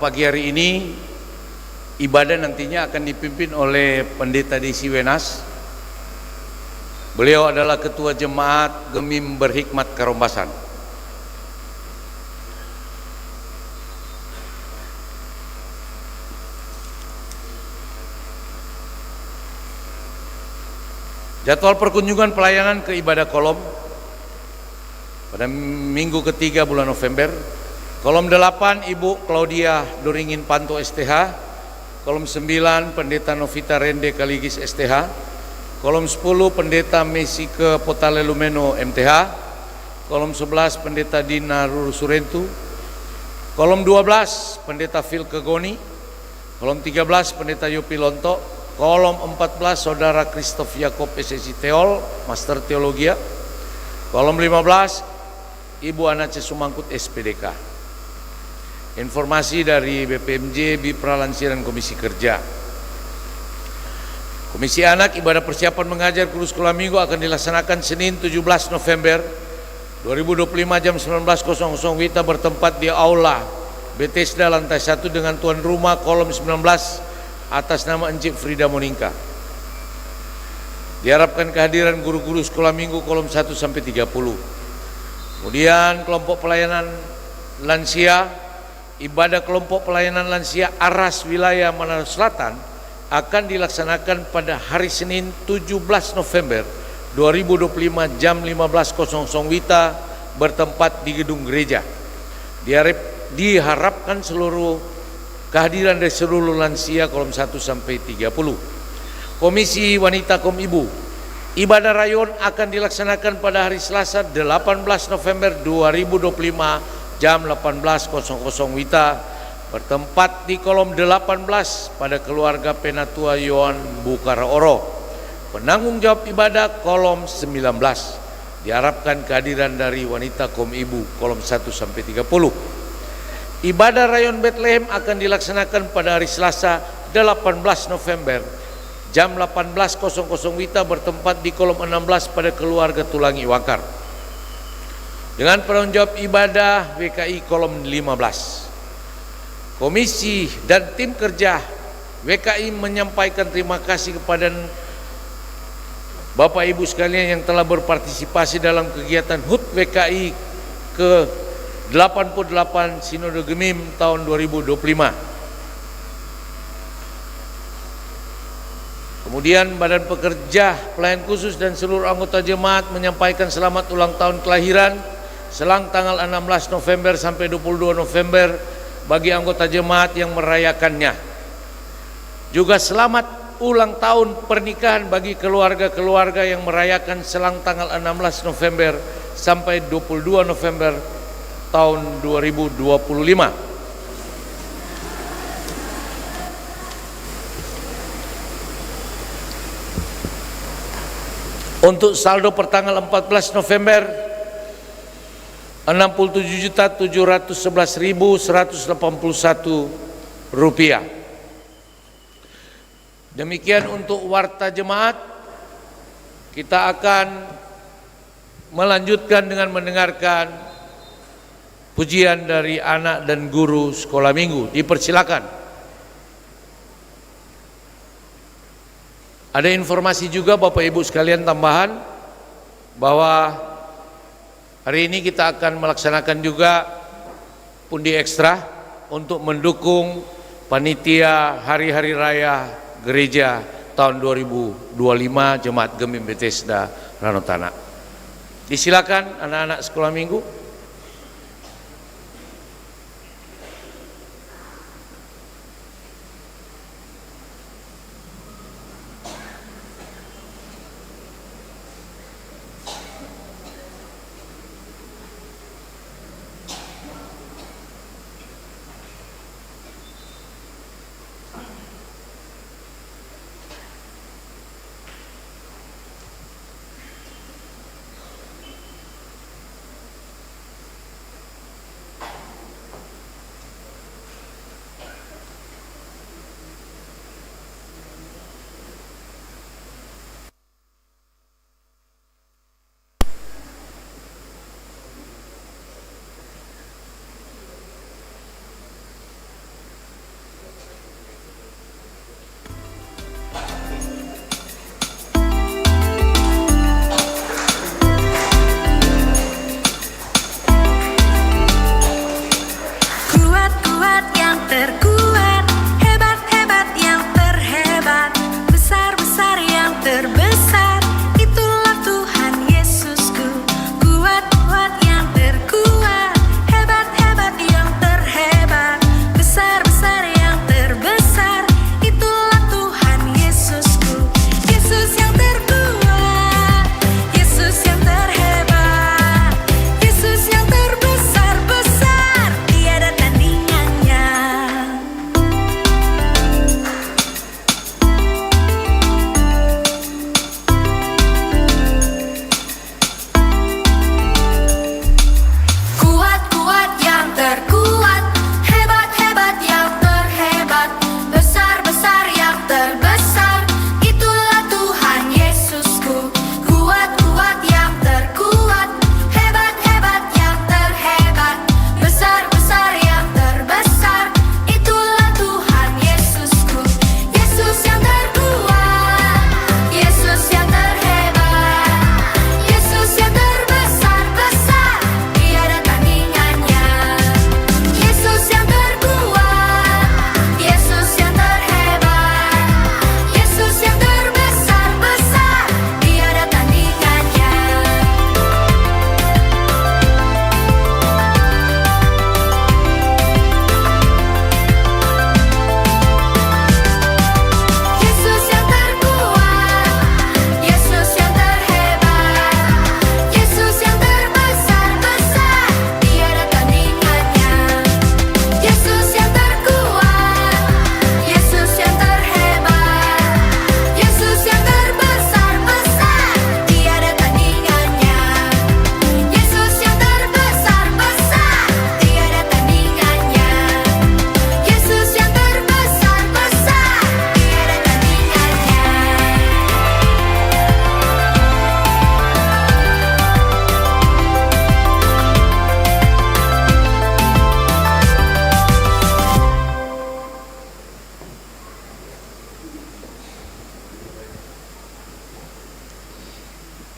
Pagi hari ini ibadah nantinya akan dipimpin oleh Pendeta Desi Wenas. Beliau adalah Ketua Jemaat Gemim Berhikmat Karombasan. Jadwal perkunjungan pelayanan ke ibadah kolom pada minggu ketiga bulan November. Kolom 8 Ibu Claudia Doringin Panto STH, kolom 9 Pendeta Novita Rende Kaligis STH, kolom 10 Pendeta Mesike Potale Lumeno MTH, kolom 11 Pendeta Dina Ruru Surentu, kolom 12 Pendeta Phil Kegoni, kolom 13 Pendeta Yopi Lonto, kolom 14 Saudara Christoph Yakob SSI Teol, Master Teologia, kolom 15 Ibu Anace Sumangkut SPDK. Informasi dari BPMJ, Bipra Lansia dan Komisi Kerja. Komisi Anak Ibadah Persiapan Mengajar Guru Sekolah Minggu akan dilaksanakan Senin 17 November 2025 jam 19.00 WITA bertempat di Aula Bethesda lantai 1 dengan tuan rumah kolom 19 atas nama Encik Frida Monika. Diharapkan kehadiran guru-guru sekolah minggu kolom 1 sampai 30. Kemudian kelompok pelayanan lansia, ibadah kelompok pelayanan lansia Aras wilayah Manado Selatan akan dilaksanakan pada hari Senin 17 November 2025 jam 15.00 WITA bertempat di gedung gereja. Diharapkan kehadiran dari seluruh lansia kolom 1 sampai 30. Komisi Wanita Kom Ibu, ibadah rayon akan dilaksanakan pada hari Selasa 18 November 2025 jam 18.00 WITA bertempat di kolom 18 pada keluarga Penatua Yohan Bukara Oro. Penanggung jawab ibadah kolom 19. Diharapkan kehadiran dari wanita Kom Ibu kolom 1 sampai 30. Ibadah rayon Bethlehem akan dilaksanakan pada hari Selasa 18 November jam 18.00 WITA bertempat di kolom 16 pada keluarga Tulangi Wakar. Dengan penanggung jawab ibadah WKI kolom 15. Komisi dan tim kerja WKI menyampaikan terima kasih kepada Bapak Ibu sekalian yang telah berpartisipasi dalam kegiatan HUT WKI ke 88 Sinode Gemim tahun 2025. Kemudian Badan Pekerja Pelayan Khusus dan seluruh anggota jemaat menyampaikan selamat ulang tahun kelahiran selang tanggal 16 November sampai 22 November bagi anggota jemaat yang merayakannya. Juga selamat ulang tahun pernikahan bagi keluarga-keluarga yang merayakan selang tanggal 16 November sampai 22 November tahun 2025. Untuk saldo pertanggal 14 November 67.711.181 rupiah. Demikian untuk warta jemaat. Kita akan melanjutkan dengan mendengarkan pujian dari anak dan guru sekolah minggu. Dipersilakan. Ada informasi juga Bapak Ibu sekalian tambahan bahwa hari ini kita akan melaksanakan juga pundi ekstra untuk mendukung panitia hari-hari raya gereja tahun 2025 Jemaat Gemim Bethesda Ranotana. Disilakan anak-anak sekolah minggu.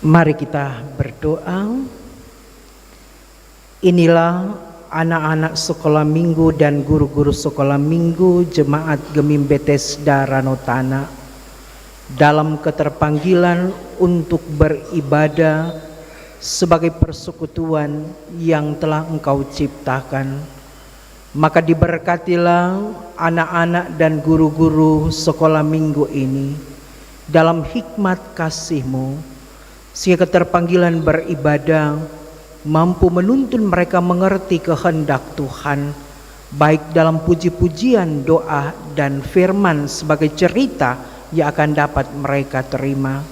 Mari kita berdoa. Inilah anak-anak sekolah minggu dan guru-guru sekolah minggu Jemaat Gemim Bethesda Ranotana dalam keterpanggilan untuk beribadah sebagai persekutuan yang telah Engkau ciptakan. Maka diberkatilah anak-anak dan guru-guru sekolah minggu ini dalam hikmat kasih-Mu, sehingga keterpanggilan beribadah mampu menuntun mereka mengerti kehendak Tuhan, baik dalam puji-pujian, doa, dan firman sebagai cerita yang akan dapat mereka terima,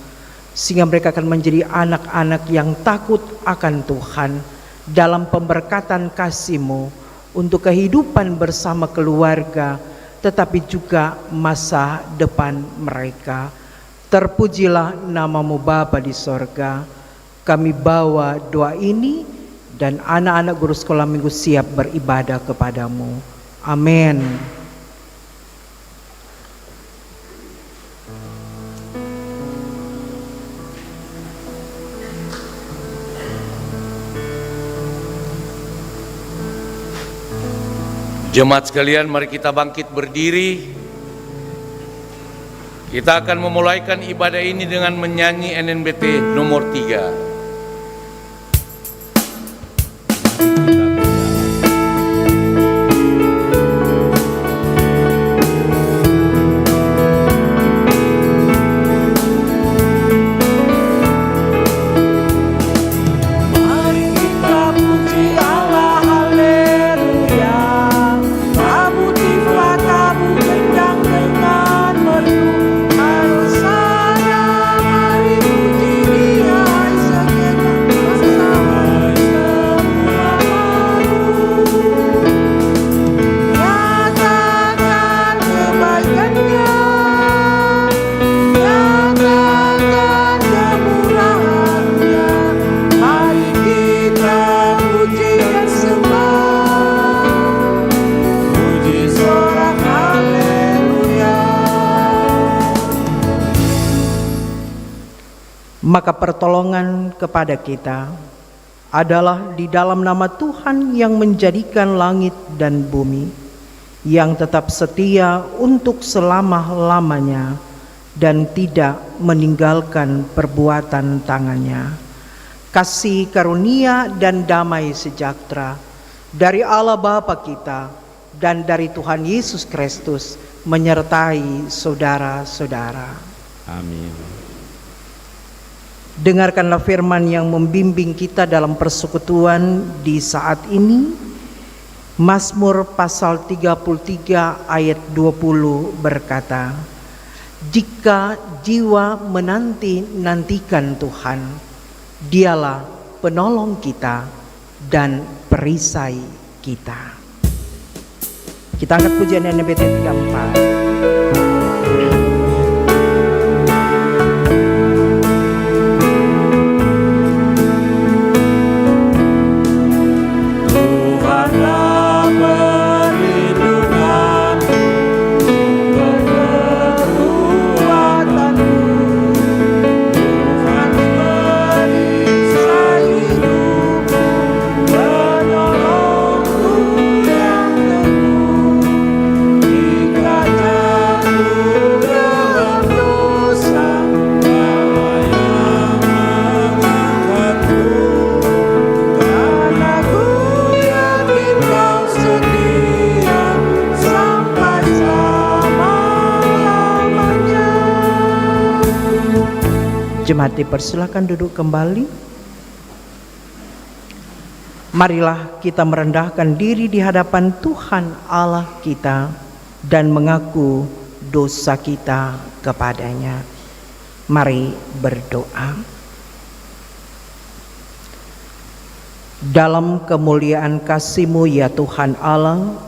sehingga mereka akan menjadi anak-anak yang takut akan Tuhan dalam pemberkatan kasih-Mu untuk kehidupan bersama keluarga, tetapi juga masa depan mereka. Terpujilah nama-Mu Bapa di sorga. Kami bawa doa ini dan anak-anak guru sekolah minggu siap beribadah kepada-Mu. Amin. Jemaat sekalian, mari kita bangkit berdiri. Kita akan memulaikan ibadah ini dengan menyanyi NNBT nomor 3. Maka pertolongan kepada kita adalah di dalam nama Tuhan yang menjadikan langit dan bumi, yang tetap setia untuk selama-lamanya dan tidak meninggalkan perbuatan tangannya. Kasih karunia dan damai sejahtera dari Allah Bapa kita dan dari Tuhan Yesus Kristus menyertai saudara-saudara. Amin. Dengarkanlah firman yang membimbing kita dalam persekutuan di saat ini. Mazmur pasal 33 ayat 20 berkata, "Jika jiwa menanti-nantikan Tuhan, Dialah penolong kita dan perisai kita." Kita angkat pujian NNBT 34. Jemaat dipersilakan duduk kembali. Marilah kita merendahkan diri di hadapan Tuhan Allah kita dan mengaku dosa kita kepadanya. Mari berdoa. Dalam kemuliaan kasih-Mu ya Tuhan Allah,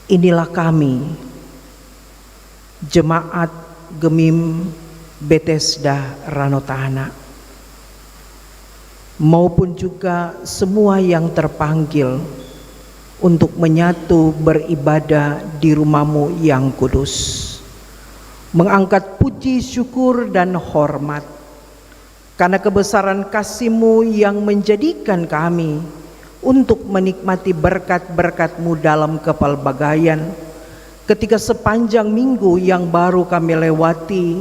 inilah kami, Jemaat Gemim Bethesda Ranotana, maupun juga semua yang terpanggil untuk menyatu beribadah di rumah-Mu yang kudus, mengangkat puji, syukur, dan hormat karena kebesaran kasih-Mu yang menjadikan kami untuk menikmati berkat-berkat-Mu dalam kepelbagaian, ketika sepanjang minggu yang baru kami lewati,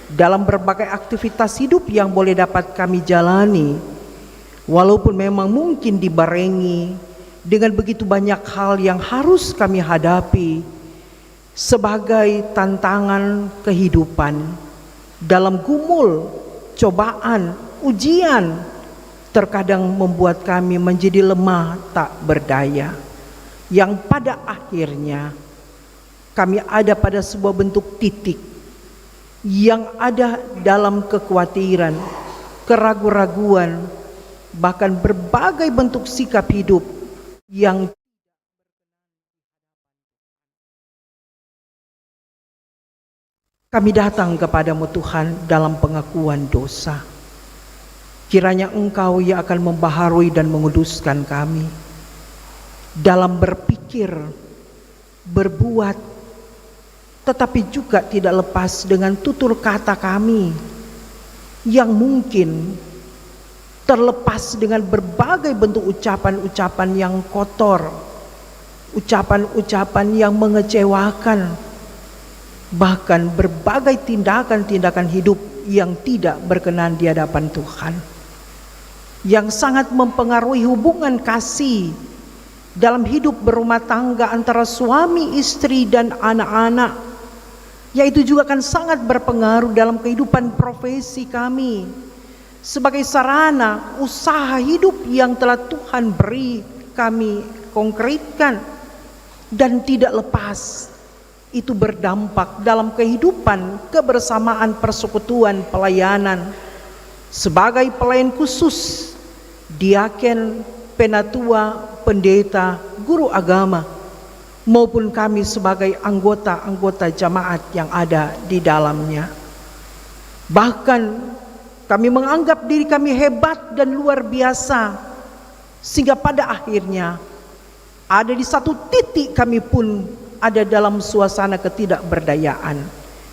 dalam berbagai aktivitas hidup yang boleh dapat kami jalani, walaupun memang mungkin dibarengi dengan begitu banyak hal yang harus kami hadapi sebagai tantangan kehidupan dalam gumul, cobaan, ujian, terkadang membuat kami menjadi lemah tak berdaya, yang pada akhirnya kami ada pada sebuah bentuk titik yang ada dalam kekhawatiran, keraguan-raguan, bahkan berbagai bentuk sikap hidup yang kami datang kepadamu Tuhan dalam pengakuan dosa. Kiranya Engkau yang akan membaharui dan menguduskan kami dalam berpikir, berbuat, tetapi juga tidak lepas dengan tutur kata kami yang mungkin terlepas dengan berbagai bentuk ucapan-ucapan yang kotor, ucapan-ucapan yang mengecewakan, bahkan berbagai tindakan-tindakan hidup yang tidak berkenan di hadapan Tuhan, yang sangat mempengaruhi hubungan kasih dalam hidup berumah tangga antara suami, istri, dan anak-anak, yaitu juga akan sangat berpengaruh dalam kehidupan profesi kami sebagai sarana usaha hidup yang telah Tuhan beri kami konkretkan, dan tidak lepas itu berdampak dalam kehidupan kebersamaan, persekutuan, pelayanan sebagai pelayan khusus, diaken, penatua, pendeta, guru agama, maupun kami sebagai anggota-anggota jamaat yang ada di dalamnya. Bahkan kami menganggap diri kami hebat dan luar biasa, sehingga pada akhirnya ada di satu titik kami pun ada dalam suasana ketidakberdayaan,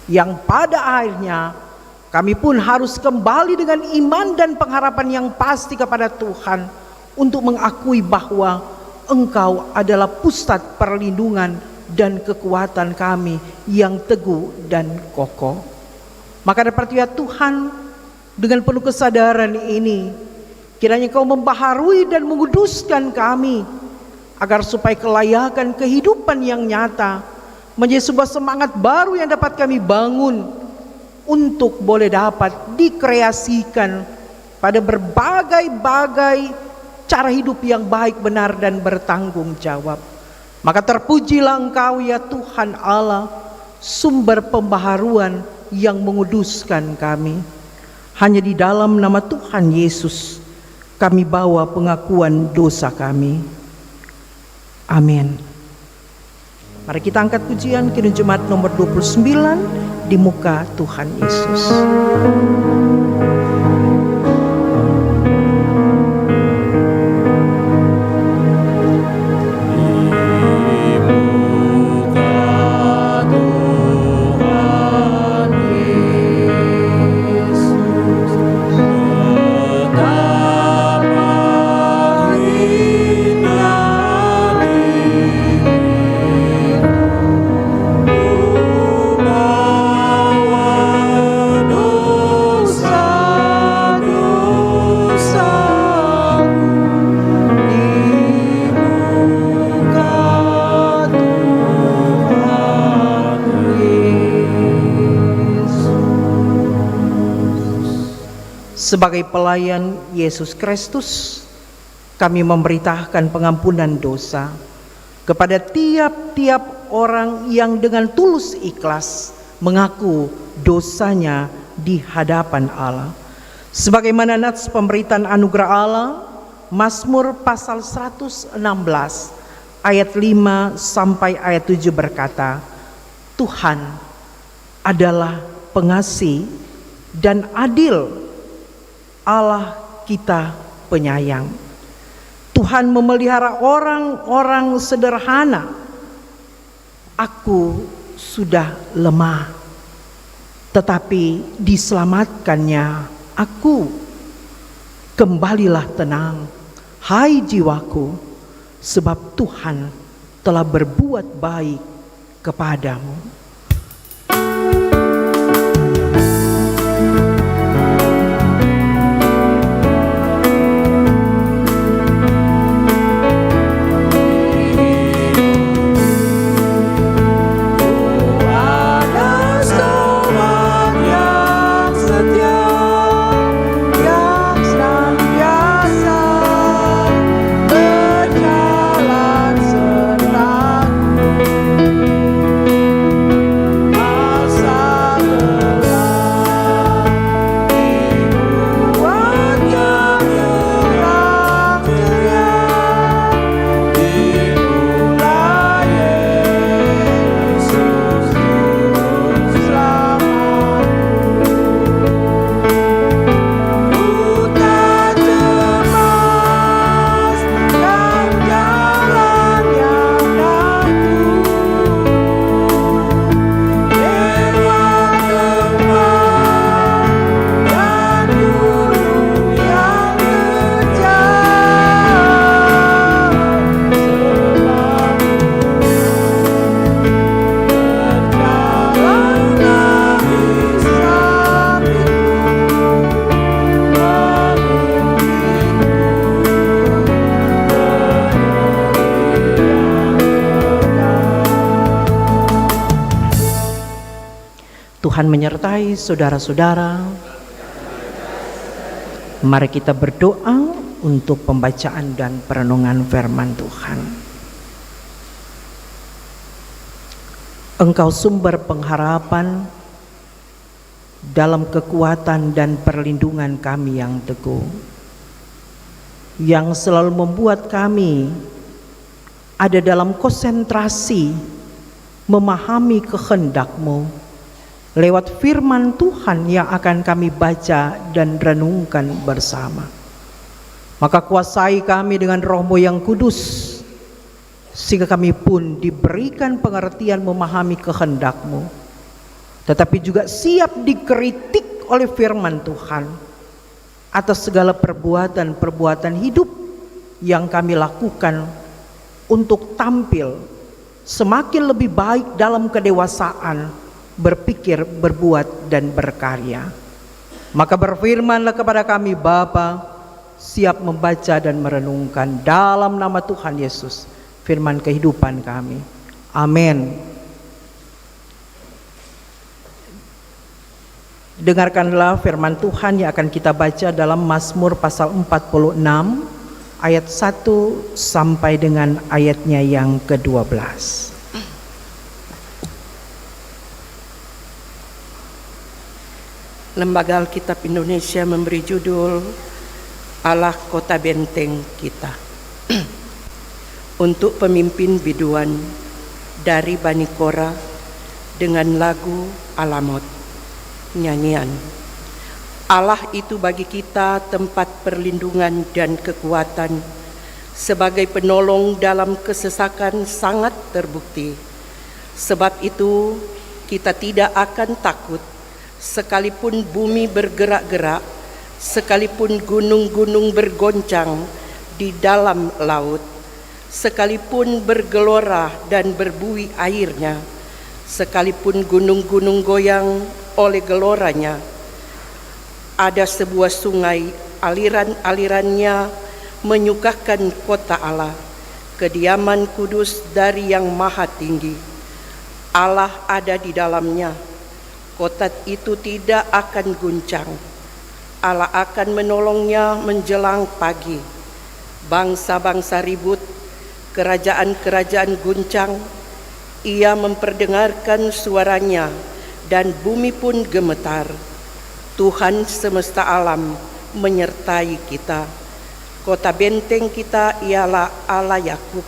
yang pada akhirnya kami pun harus kembali dengan iman dan pengharapan yang pasti kepada Tuhan untuk mengakui bahwa Engkau adalah pusat perlindungan dan kekuatan kami yang teguh dan kokoh. Maka dapat ya Tuhan, dengan penuh kesadaran ini, kiranya Kau membaharui dan menguduskan kami, agar supaya kelayakan kehidupan yang nyata menjadi sebuah semangat baru yang dapat kami bangun untuk boleh dapat dikreasikan pada berbagai-bagai cara hidup yang baik, benar, dan bertanggung jawab. Maka terpujilah Engkau ya Tuhan Allah, sumber pembaharuan yang menguduskan kami. Hanya di dalam nama Tuhan Yesus kami bawa pengakuan dosa kami. Amin. Mari kita angkat pujian Kidung Jemaat nomor 29 di muka Tuhan Yesus. Sebagai pelayan Yesus Kristus, kami memberitakan pengampunan dosa kepada tiap-tiap orang yang dengan tulus ikhlas mengaku dosanya di hadapan Allah. Sebagaimana nats pemberitaan anugerah Allah, Mazmur pasal 116 ayat 5 sampai ayat 7 berkata, Tuhan adalah pengasih dan adil, Allah kita penyayang. Tuhan memelihara orang-orang sederhana. Aku sudah lemah, tetapi diselamatkannya aku. Kembalilah tenang, hai jiwaku, sebab Tuhan telah berbuat baik kepadamu. Tuhan menyertai saudara-saudara. Mari kita berdoa untuk pembacaan dan perenungan firman Tuhan. Engkau sumber pengharapan dalam kekuatan dan perlindungan kami yang teguh, yang selalu membuat kami ada dalam konsentrasi memahami kehendak-Mu lewat firman Tuhan yang akan kami baca dan renungkan bersama. Maka kuasai kami dengan Roh-Mu yang kudus, sehingga kami pun diberikan pengertian memahami kehendak-Mu, tetapi juga siap dikritik oleh firman Tuhan atas segala perbuatan-perbuatan hidup yang kami lakukan untuk tampil semakin lebih baik dalam kedewasaan, berpikir, berbuat, dan berkarya. Maka berfirmanlah kepada kami Bapa, siap membaca dan merenungkan dalam nama Tuhan Yesus firman kehidupan kami. Amin. Dengarkanlah firman Tuhan yang akan kita baca dalam Mazmur pasal 46 ayat 1 sampai dengan ayatnya yang ke-12. Lembaga Alkitab Indonesia memberi judul Allah Kota Benteng Kita. Untuk pemimpin biduan dari Bani Korah dengan lagu Alamot, nyanyian. Allah itu bagi kita tempat perlindungan dan kekuatan, sebagai penolong dalam kesesakan sangat terbukti. Sebab itu kita tidak akan takut, sekalipun bumi bergerak-gerak, sekalipun gunung-gunung bergoncang di dalam laut, sekalipun bergelora dan berbuih airnya, sekalipun gunung-gunung goyang oleh geloranya. Ada sebuah sungai, aliran-alirannya menyukakan kota Allah, kediaman kudus dari Yang Maha Tinggi. Allah ada di dalamnya. Kota itu tidak akan guncang. Allah akan menolongnya menjelang pagi. Bangsa-bangsa ribut, kerajaan-kerajaan guncang. Ia memperdengarkan suaranya dan bumi pun gemetar. Tuhan semesta alam menyertai kita. Kota benteng kita ialah Allah Yakub.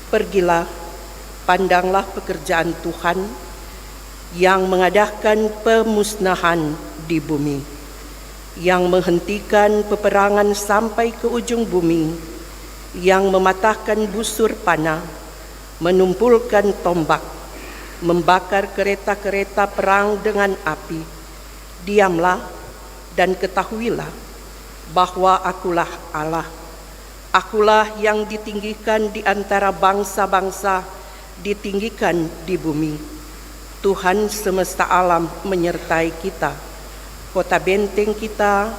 Pergilah, pandanglah pekerjaan Tuhan yang mengadakan pemusnahan di bumi, yang menghentikan peperangan sampai ke ujung bumi, yang mematahkan busur panah, menumpulkan tombak, membakar kereta-kereta perang dengan api. Diamlah dan ketahuilah, bahwa akulah Allah. Akulah yang ditinggikan di antara bangsa-bangsa, ditinggikan di bumi. Tuhan semesta alam menyertai kita. Kota benteng kita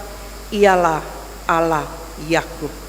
ialah Allah Yakub.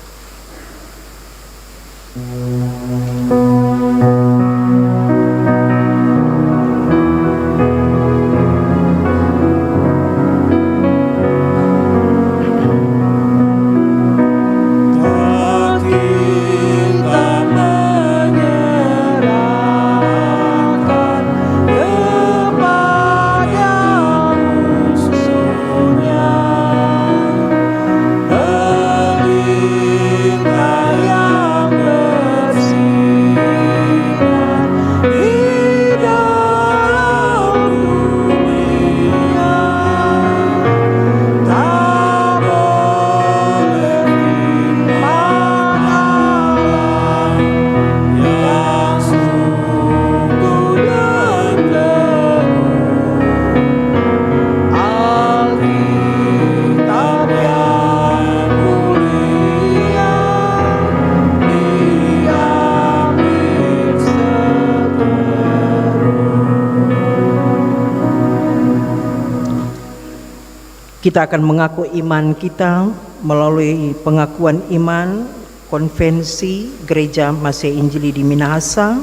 Kita akan mengaku iman kita melalui pengakuan iman konvensi Gereja Masih Injili di Minahasa.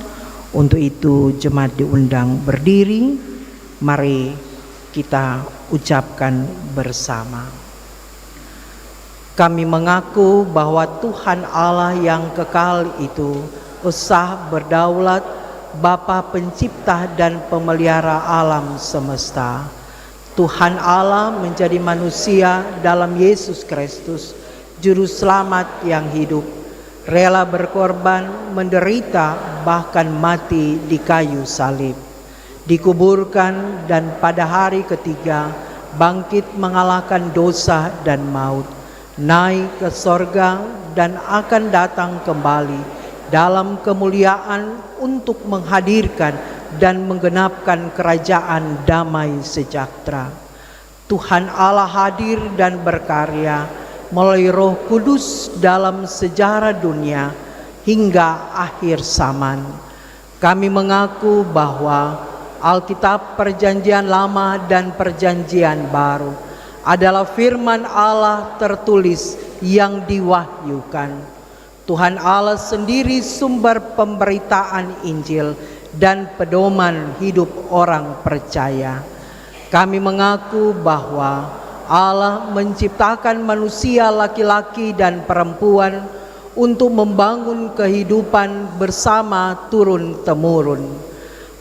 Untuk itu jemaat diundang berdiri. Mari kita ucapkan bersama. Kami mengaku bahwa Tuhan Allah yang kekal itu esa berdaulat, Bapa pencipta dan pemelihara alam semesta. Tuhan Allah menjadi manusia dalam Yesus Kristus, Juru Selamat yang hidup, rela berkorban, menderita, bahkan mati di kayu salib, dikuburkan dan pada hari ketiga bangkit mengalahkan dosa dan maut, naik ke sorga dan akan datang kembali dalam kemuliaan untuk menghadirkan dan menggenapkan kerajaan damai sejahtera. Tuhan Allah hadir dan berkarya melalui Roh Kudus dalam sejarah dunia hingga akhir zaman. Kami mengaku bahwa Alkitab Perjanjian Lama dan Perjanjian Baru adalah firman Allah tertulis yang diwahyukan. Tuhan Allah sendiri sumber pemberitaan Injil dan pedoman hidup orang percaya. Kami mengaku bahwa Allah menciptakan manusia laki-laki dan perempuan untuk membangun kehidupan bersama turun-temurun.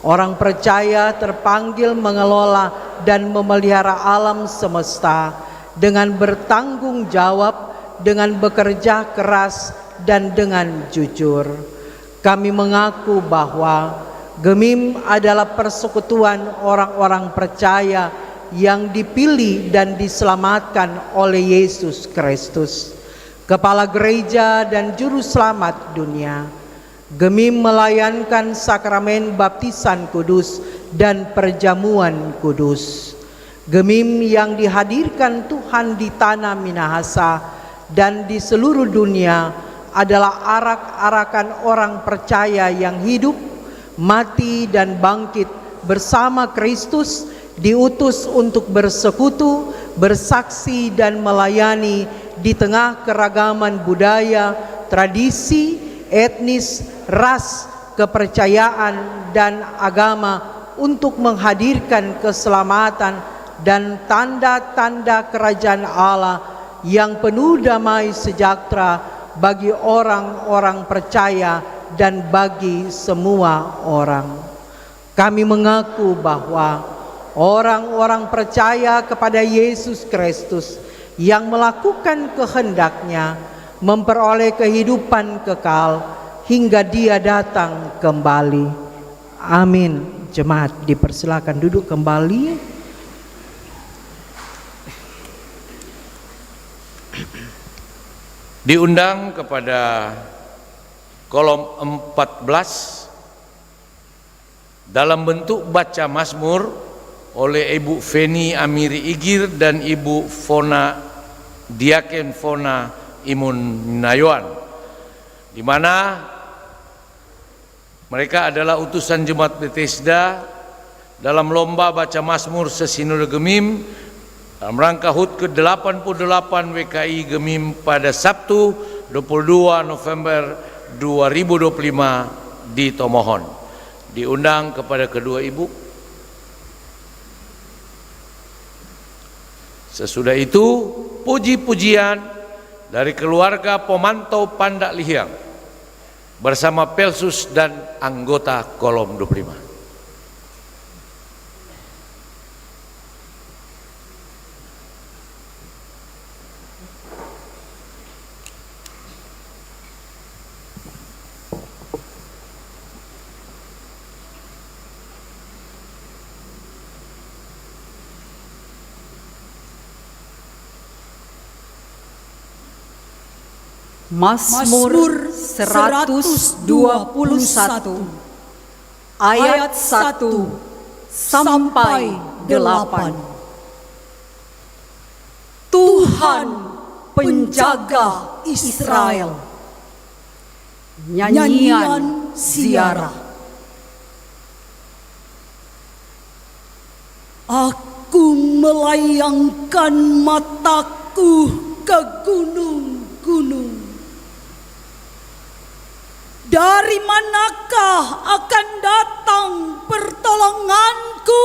Orang percaya terpanggil mengelola dan memelihara alam semesta dengan bertanggung jawab, dengan bekerja keras, dan dengan jujur. Kami mengaku bahwa Gemim adalah persekutuan orang-orang percaya yang dipilih dan diselamatkan oleh Yesus Kristus, Kepala Gereja dan Juru Selamat dunia. Gemim melayankan sakramen baptisan kudus dan perjamuan kudus. Gemim yang dihadirkan Tuhan di tanah Minahasa dan di seluruh dunia adalah arak-arakan orang percaya yang hidup, mati dan bangkit bersama Kristus, diutus untuk bersekutu, bersaksi dan melayani di tengah keragaman budaya, tradisi, etnis, ras, kepercayaan dan agama untuk menghadirkan keselamatan dan tanda-tanda kerajaan Allah yang penuh damai sejahtera bagi orang-orang percaya dan bagi semua orang. Kami mengaku bahwa orang-orang percaya kepada Yesus Kristus yang melakukan kehendaknya memperoleh kehidupan kekal hingga Dia datang kembali. Amin. Jemaat dipersilakan duduk kembali. Diundang kepada kolom 14 dalam bentuk baca Mazmur oleh Ibu Feni Amiri Igir dan Ibu Fona Diaken Fona Imunnayoan, di mana mereka adalah utusan Jemaat Bethesda dalam lomba baca Mazmur Sesinode Gemim dalam rangka HUT ke-88 WKI Gemim pada Sabtu 22 November 2025 di Tomohon. Diundang kepada kedua ibu. Sesudah itu puji-pujian dari keluarga pemantau Pandak Lihiang bersama Pelsus dan anggota Kolom 25. Mazmur 121 ayat 1 sampai 8. Tuhan penjaga Israel. Nyanyian ziarah. Aku melayangkan mataku ke gunung-gunung. Dari manakah akan datang pertolonganku?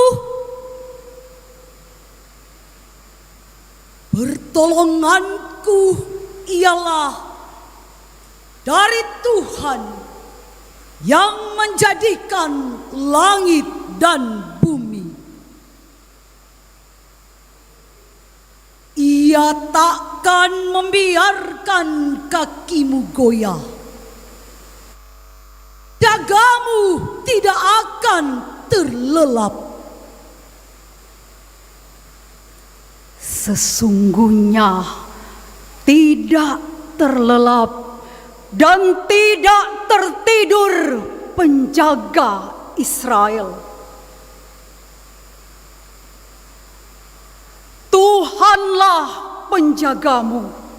Pertolonganku ialah dari Tuhan yang menjadikan langit dan bumi. Ia takkan membiarkan kakimu goyah. Jagamu tidak akan terlelap. Sesungguhnya tidak terlelap dan tidak tertidur penjaga Israel. Tuhanlah penjagamu.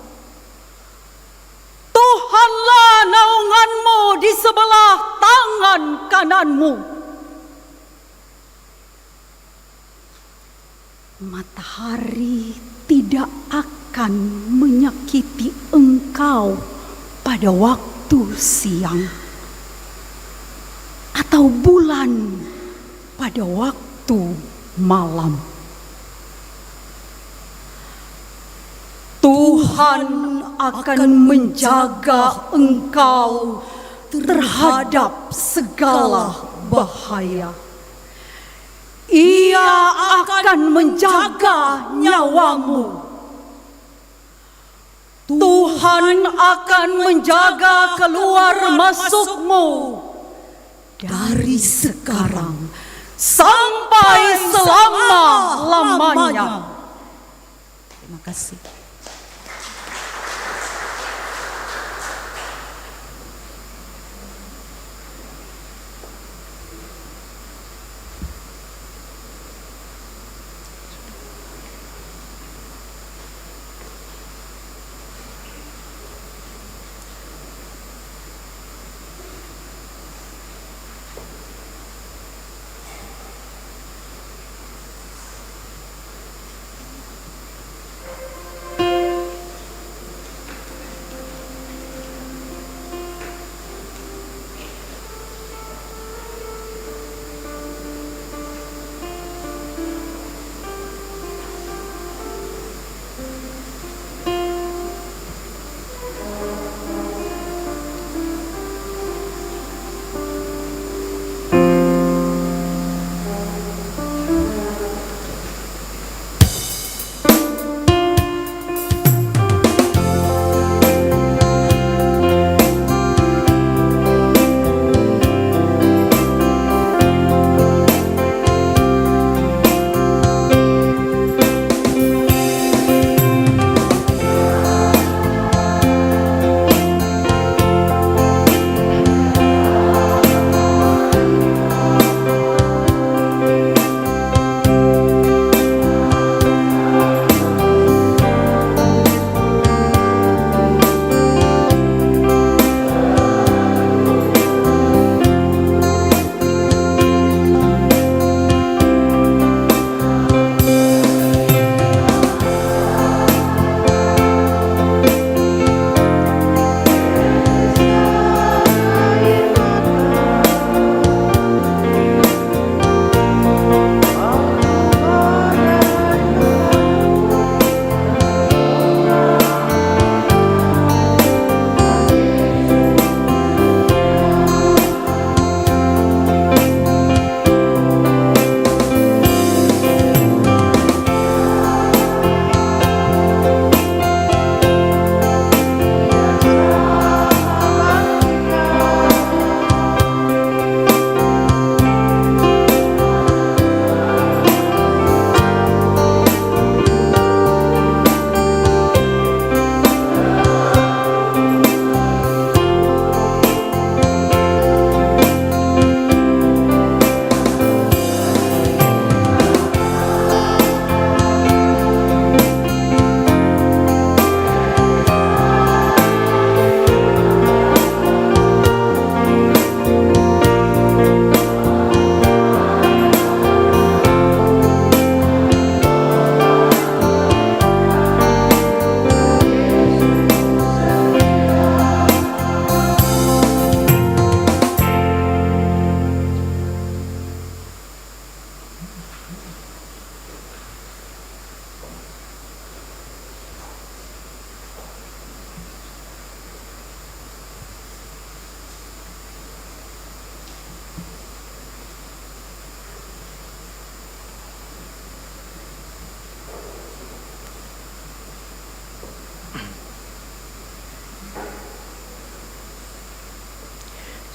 Tuhanlah naunganmu di sebelah tangan kananmu. Matahari tidak akan menyakiti engkau pada waktu siang, atau bulan pada waktu malam. Tuhan akan menjaga engkau terhadap segala bahaya. Ia akan menjaga nyawamu. Tuhan akan menjaga keluar masukmu dari sekarang sampai selama-lamanya. Terima kasih.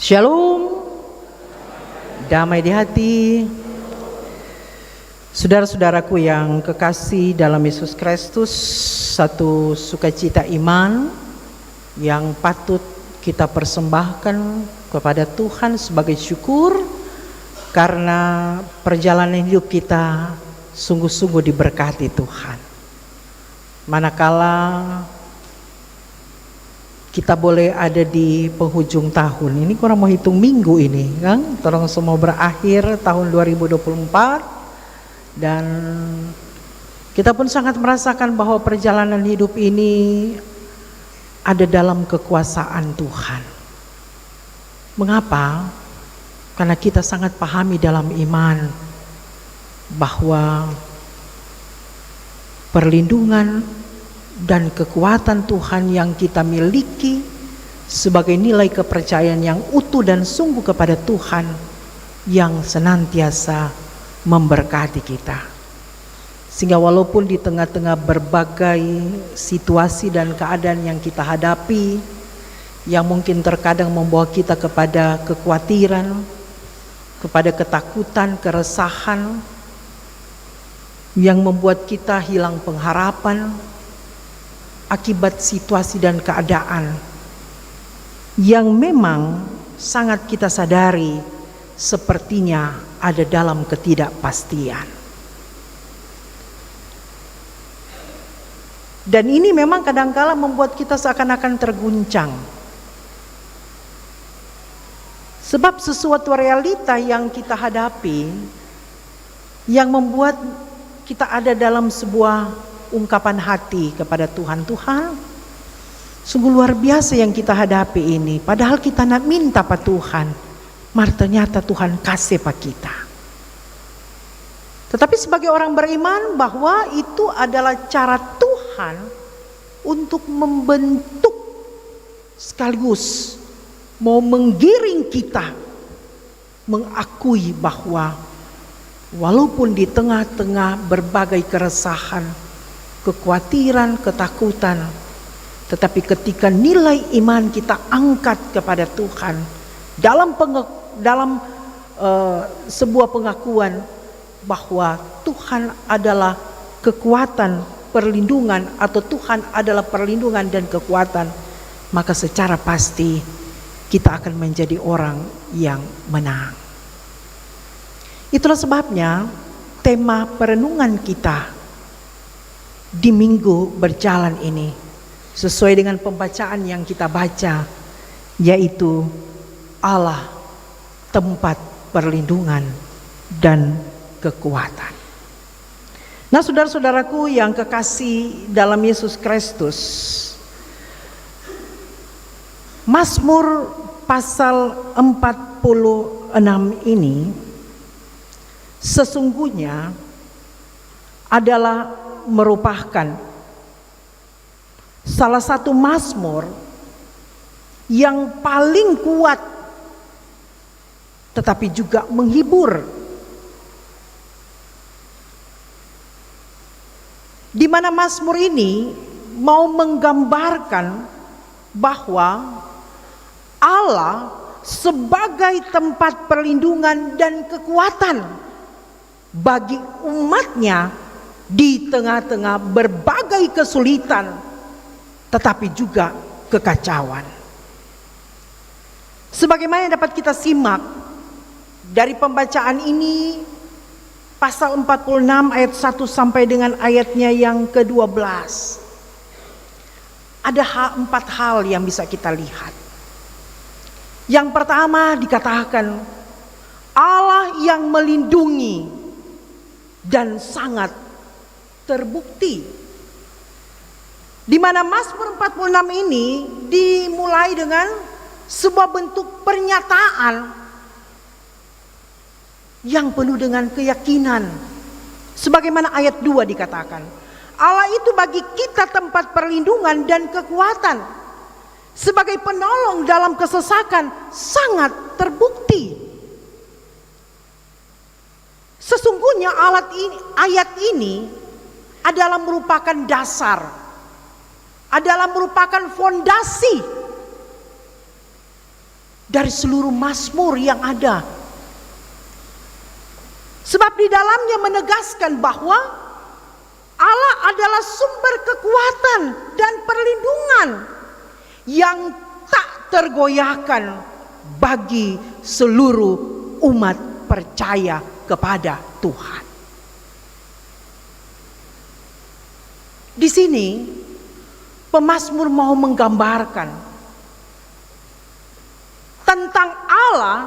Shalom, damai di hati. Saudara-saudaraku yang kekasih dalam Yesus Kristus, satu sukacita iman yang patut kita persembahkan kepada Tuhan sebagai syukur karena perjalanan hidup kita sungguh-sungguh diberkati Tuhan. Manakala kita boleh ada di penghujung tahun ini, kurang mau hitung minggu ini kan, tolong semua berakhir tahun 2024, dan kita pun sangat merasakan bahwa perjalanan hidup ini ada dalam kekuasaan Tuhan. Mengapa? Karena kita sangat pahami dalam iman bahwa perlindungan dan kekuatan Tuhan yang kita miliki sebagai nilai kepercayaan yang utuh dan sungguh kepada Tuhan yang senantiasa memberkati kita. Sehingga walaupun di tengah-tengah berbagai situasi dan keadaan yang kita hadapi, yang mungkin terkadang membawa kita kepada kekhawatiran, kepada ketakutan, keresahan, yang membuat kita hilang pengharapan akibat situasi dan keadaan yang memang sangat kita sadari sepertinya ada dalam ketidakpastian. Dan ini memang kadangkala membuat kita seakan-akan terguncang. Sebab sesuatu realita yang kita hadapi yang membuat kita ada dalam sebuah ungkapan hati kepada Tuhan. Tuhan, sungguh luar biasa yang kita hadapi ini. Padahal kita nak minta Pak Tuhan, mar ternyata Tuhan kasih Pak kita. Tetapi sebagai orang beriman bahwa itu adalah cara Tuhan untuk membentuk sekaligus mau menggiring kita mengakui bahwa walaupun di tengah-tengah berbagai keresahan, kekhawatiran, ketakutan, tetapi ketika nilai iman kita angkat kepada Tuhan dalam sebuah pengakuan bahwa Tuhan adalah kekuatan, perlindungan, atau Tuhan adalah perlindungan dan kekuatan, maka secara pasti kita akan menjadi orang yang menang. Itulah sebabnya tema perenungan kita di minggu berjalan ini sesuai dengan pembacaan yang kita baca, yaitu Allah tempat perlindungan dan kekuatan. Nah, saudara-saudaraku yang kekasih dalam Yesus Kristus, Mazmur pasal 46 ini sesungguhnya adalah merupakan salah satu mazmur yang paling kuat tetapi juga menghibur, di mana mazmur ini mau menggambarkan bahwa Allah sebagai tempat perlindungan dan kekuatan bagi umatnya di tengah-tengah berbagai kesulitan tetapi juga kekacauan. Sebagaimana dapat kita simak dari pembacaan ini, pasal 46 ayat 1 sampai dengan ayatnya yang ke-12. Ada 4 hal yang bisa kita lihat. Yang pertama dikatakan Allah yang melindungi dan sangat terbukti. Di mana Mazmur 46 ini dimulai dengan sebuah bentuk pernyataan yang penuh dengan keyakinan. Sebagaimana ayat 2 dikatakan, Allah itu bagi kita tempat perlindungan dan kekuatan. Sebagai penolong dalam kesesakan sangat terbukti. Sesungguhnya ayat ini adalah merupakan dasar, adalah merupakan fondasi dari seluruh mazmur yang ada. Sebab di dalamnya menegaskan bahwa Allah adalah sumber kekuatan dan perlindungan yang tak tergoyahkan bagi seluruh umat percaya kepada Tuhan. Di sini pemazmur mau menggambarkan tentang Allah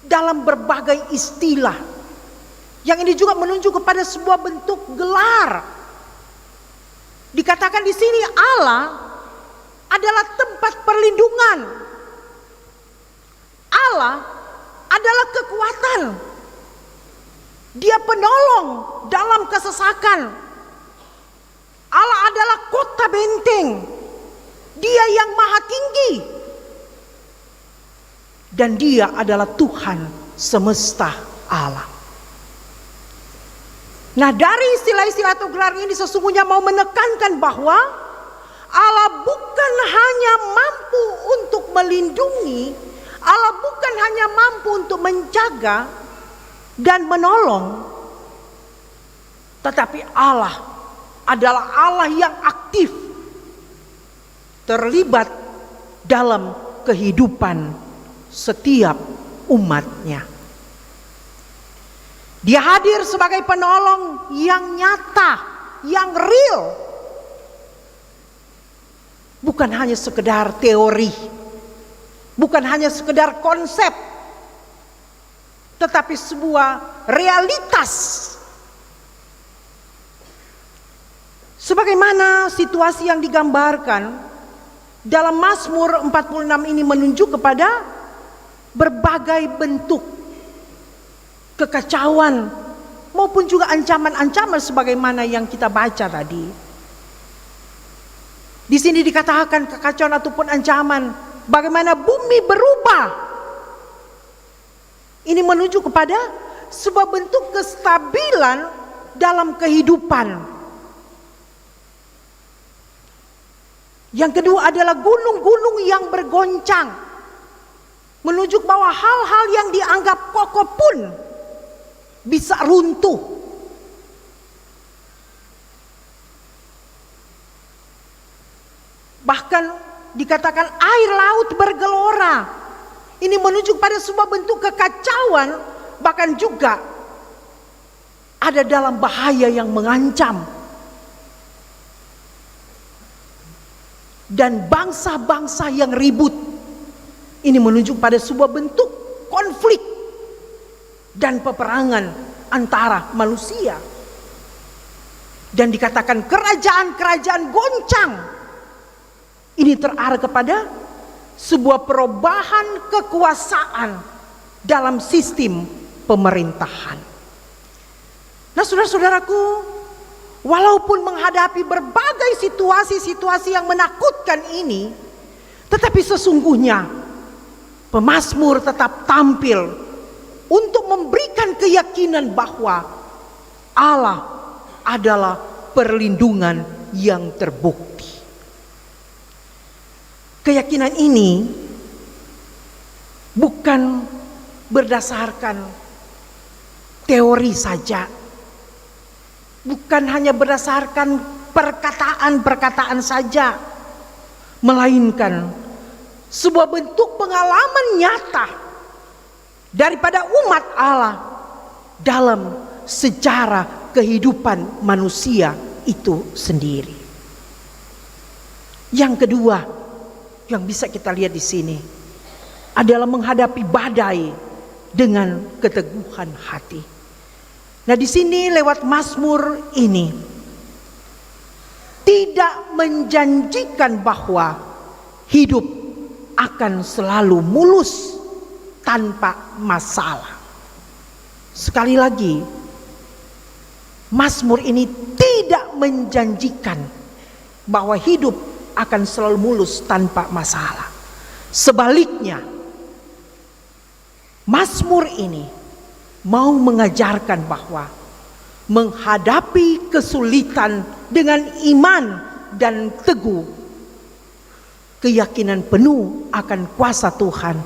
dalam berbagai istilah. Yang ini juga menunjuk kepada sebuah bentuk gelar. Dikatakan di sini Allah adalah tempat perlindungan. Allah adalah kekuatan. Dia penolong dalam kesesakan. Allah adalah kota benteng. Dia yang maha tinggi. Dan dia adalah Tuhan semesta alam. Nah, dari istilah-istilah atau gelar ini sesungguhnya mau menekankan bahwa Allah bukan hanya mampu untuk melindungi, Allah bukan hanya mampu untuk menjaga dan menolong, tetapi Allah adalah Allah yang aktif terlibat dalam kehidupan setiap umatnya. Dia hadir sebagai penolong yang nyata, yang real. Bukan hanya sekedar teori, bukan hanya sekedar konsep, tetapi sebuah realitas. Sebagaimana situasi yang digambarkan dalam Mazmur 46 ini menunjuk kepada berbagai bentuk kekacauan maupun juga ancaman-ancaman sebagaimana yang kita baca tadi. Di sini dikatakan kekacauan ataupun ancaman, bagaimana bumi berubah. Ini menunjuk kepada sebuah bentuk kestabilan dalam kehidupan. Yang kedua adalah gunung-gunung yang bergoncang, menunjuk bahwa hal-hal yang dianggap kokoh pun bisa runtuh. Bahkan dikatakan air laut bergelora. Ini menunjuk pada sebuah bentuk kekacauan, bahkan juga ada dalam bahaya yang mengancam. Dan bangsa-bangsa yang ribut, ini menunjuk pada sebuah bentuk konflik dan peperangan antara manusia. Dan dikatakan kerajaan-kerajaan goncang. Ini terarah kepada sebuah perubahan kekuasaan dalam sistem pemerintahan. Nah, saudara-saudaraku, walaupun menghadapi berbagai situasi-situasi yang menakutkan ini, tetapi sesungguhnya pemazmur tetap tampil untuk memberikan keyakinan bahwa Allah adalah perlindungan yang terbukti. Keyakinan ini bukan berdasarkan teori saja, bukan hanya berdasarkan perkataan-perkataan saja, melainkan sebuah bentuk pengalaman nyata daripada umat Allah dalam sejarah kehidupan manusia itu sendiri. Yang kedua yang bisa kita lihat di sini adalah menghadapi badai dengan keteguhan hati. Nah, di sini lewat Mazmur ini tidak menjanjikan bahwa hidup akan selalu mulus tanpa masalah. Sekali lagi, Mazmur ini tidak menjanjikan bahwa hidup akan selalu mulus tanpa masalah. Sebaliknya, Mazmur ini mau mengajarkan bahwa menghadapi kesulitan dengan iman dan teguh, keyakinan penuh akan kuasa Tuhan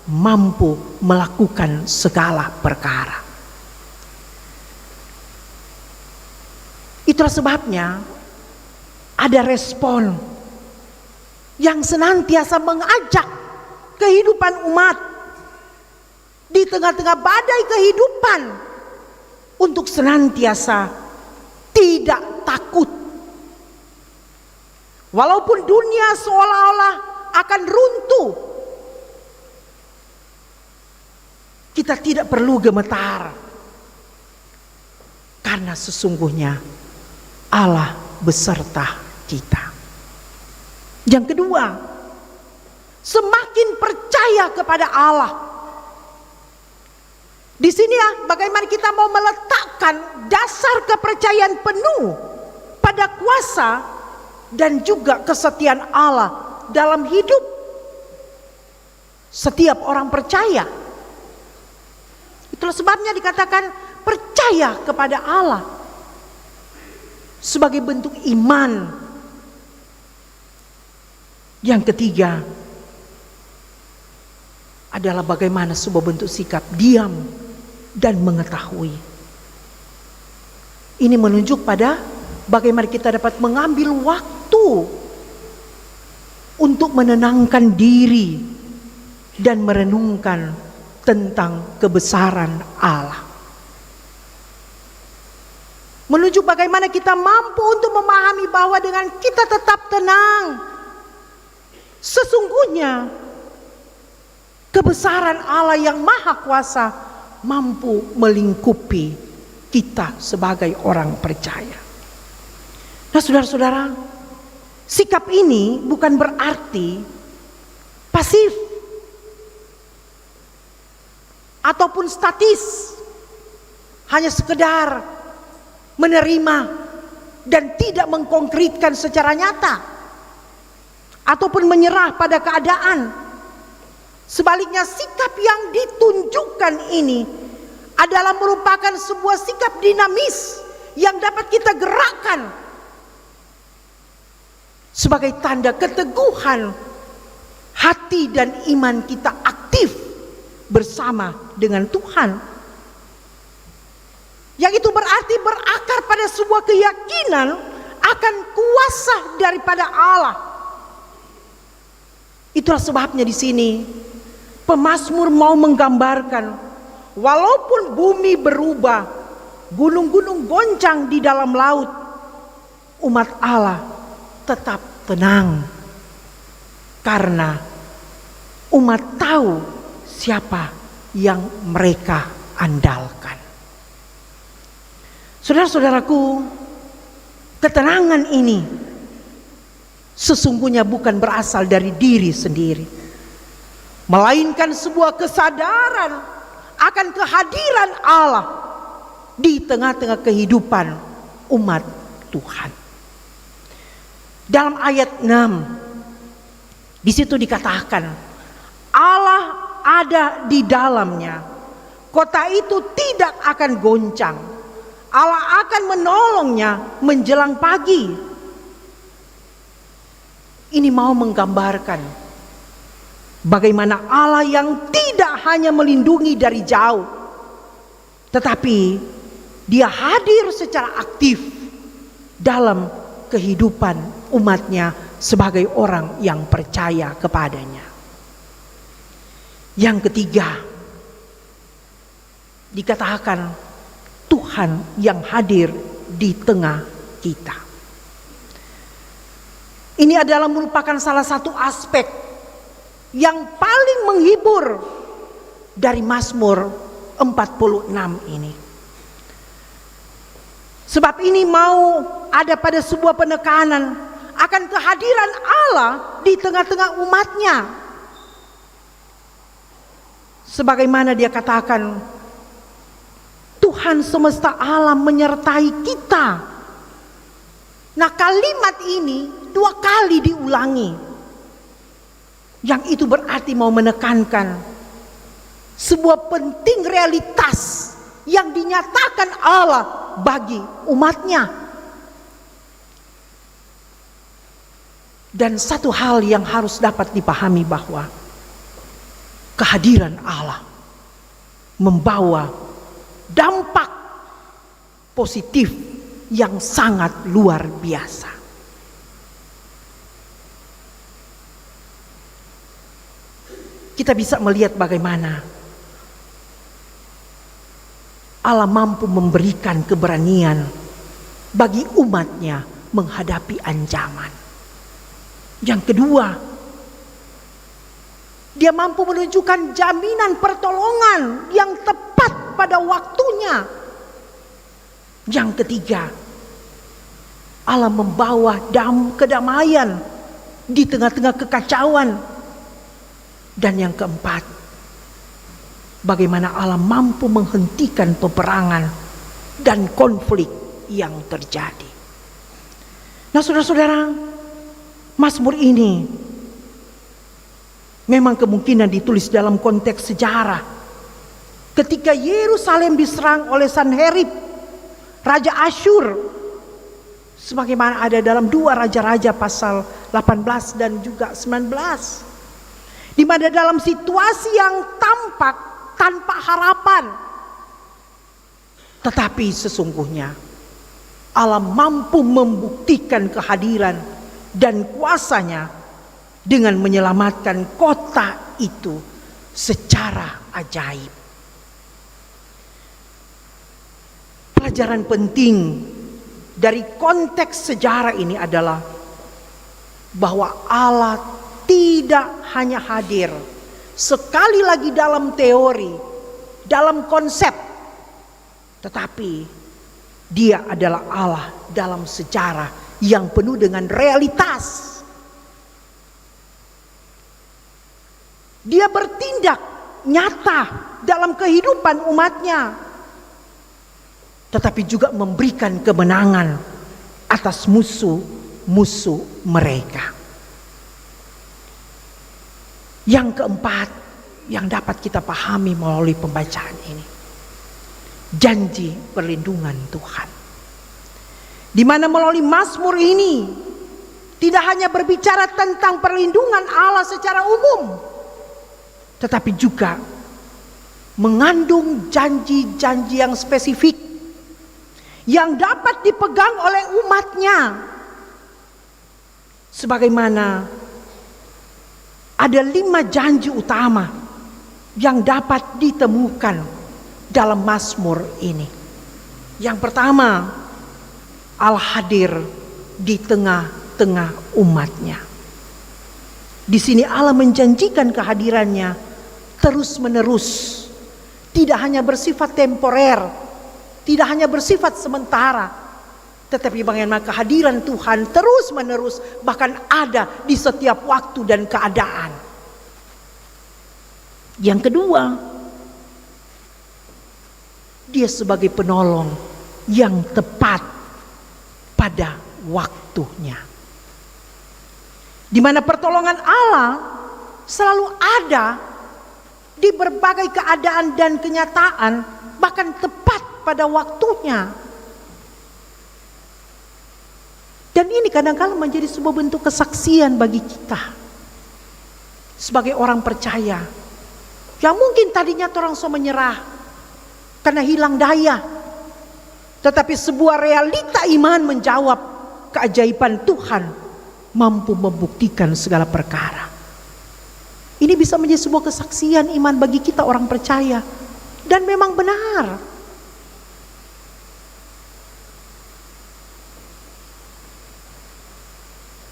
mampu melakukan segala perkara. Itulah sebabnya ada respon yang senantiasa mengajak kehidupan umat di tengah-tengah badai kehidupan untuk senantiasa tidak takut. Walaupun dunia seolah-olah akan runtuh, kita tidak perlu gemetar, karena sesungguhnya Allah beserta kita. Yang kedua, semakin percaya kepada Allah. Di sini ya, bagaimana kita mau meletakkan dasar kepercayaan penuh pada kuasa dan juga kesetiaan Allah dalam hidup setiap orang percaya. Itulah sebabnya dikatakan percaya kepada Allah sebagai bentuk iman. Yang ketiga adalah bagaimana sebuah bentuk sikap diam dan mengetahui. Ini menunjuk pada bagaimana kita dapat mengambil waktu untuk menenangkan diri dan merenungkan tentang kebesaran Allah. Menunjuk bagaimana kita mampu untuk memahami bahwa dengan kita tetap tenang, sesungguhnya kebesaran Allah yang maha kuasa mampu melingkupi kita sebagai orang percaya. Nah saudara-saudara, sikap ini bukan berarti pasif ataupun statis, hanya sekedar menerima dan tidak mengkonkretkan secara nyata ataupun menyerah pada keadaan. Sebaliknya, sikap yang ditunjukkan ini adalah merupakan sebuah sikap dinamis yang dapat kita gerakkan sebagai tanda keteguhan hati dan iman kita aktif bersama dengan Tuhan. Yang itu berarti berakar pada sebuah keyakinan akan kuasa daripada Allah. Itulah sebabnya di sini pemazmur mau menggambarkan, walaupun bumi berubah, gunung-gunung goncang di dalam laut, umat Allah tetap tenang, karena umat tahu siapa yang mereka andalkan. Saudara-saudaraku, ketenangan ini sesungguhnya bukan berasal dari diri sendiri, melainkan sebuah kesadaran akan kehadiran Allah di tengah-tengah kehidupan umat Tuhan. Dalam ayat 6 di situ dikatakan Allah ada di dalamnya, kota itu tidak akan goncang, Allah akan menolongnya menjelang pagi. Ini mau menggambarkan bagaimana Allah yang tidak hanya melindungi dari jauh, tetapi Dia hadir secara aktif dalam kehidupan umatnya sebagai orang yang percaya kepadanya. Yang ketiga, dikatakan Tuhan yang hadir di tengah kita. Ini adalah merupakan salah satu aspek yang paling menghibur dari Mazmur 46 ini. Sebab ini mau ada pada sebuah penekanan akan kehadiran Allah di tengah-tengah umatnya. Sebagaimana dia katakan, Tuhan semesta alam menyertai kita. Nah, kalimat ini 2 kali diulangi. Yang itu berarti mau menekankan sebuah penting realitas yang dinyatakan Allah bagi umatnya. Dan satu hal yang harus dapat dipahami bahwa kehadiran Allah membawa dampak positif yang sangat luar biasa. Kita bisa melihat bagaimana Allah mampu memberikan keberanian bagi umatnya menghadapi ancaman. Yang kedua, dia mampu menunjukkan jaminan pertolongan yang tepat pada waktunya. Yang ketiga, Allah membawa kedamaian di tengah-tengah kekacauan. Dan yang keempat, bagaimana Allah mampu menghentikan peperangan dan konflik yang terjadi. Nah, saudara-saudara, Mazmur ini memang kemungkinan ditulis dalam konteks sejarah. Ketika Yerusalem diserang oleh Sanherib, Raja Asyur, sebagaimana ada dalam 2 Raja-Raja pasal 18 dan juga 19. Di mana dalam situasi yang tampak tanpa harapan, tetapi sesungguhnya Allah mampu membuktikan kehadiran dan kuasanya dengan menyelamatkan kota itu secara ajaib. Pelajaran penting dari konteks sejarah ini adalah bahwa Allah tidak hanya hadir sekali lagi dalam teori, dalam konsep, tetapi Dia adalah Allah dalam sejarah yang penuh dengan realitas. Dia bertindak nyata dalam kehidupan umatnya, tetapi juga memberikan kemenangan atas musuh-musuh mereka. Yang keempat yang dapat kita pahami melalui pembacaan ini, janji perlindungan Tuhan. Di mana melalui Mazmur ini tidak hanya berbicara tentang perlindungan Allah secara umum, tetapi juga mengandung janji-janji yang spesifik yang dapat dipegang oleh umatnya. Sebagaimana ada 5 janji utama yang dapat ditemukan dalam Mazmur ini. Yang pertama, Allah hadir di tengah-tengah umatnya. Di sini Allah menjanjikan kehadirannya terus-menerus, tidak hanya bersifat temporer, tidak hanya bersifat sementara, tetapi bagaimana kehadiran Tuhan terus-menerus, bahkan ada di setiap waktu dan keadaan. Yang kedua, Dia sebagai penolong yang tepat pada waktunya, di mana pertolongan Allah selalu ada di berbagai keadaan dan kenyataan, bahkan tepat pada waktunya. Dan ini kadang-kadang menjadi sebuah bentuk kesaksian bagi kita sebagai orang percaya yang mungkin tadinya orang so menyerah karena hilang daya, tetapi sebuah realita iman menjawab keajaiban Tuhan mampu membuktikan segala perkara. Ini bisa menjadi sebuah kesaksian iman bagi kita orang percaya, dan memang benar.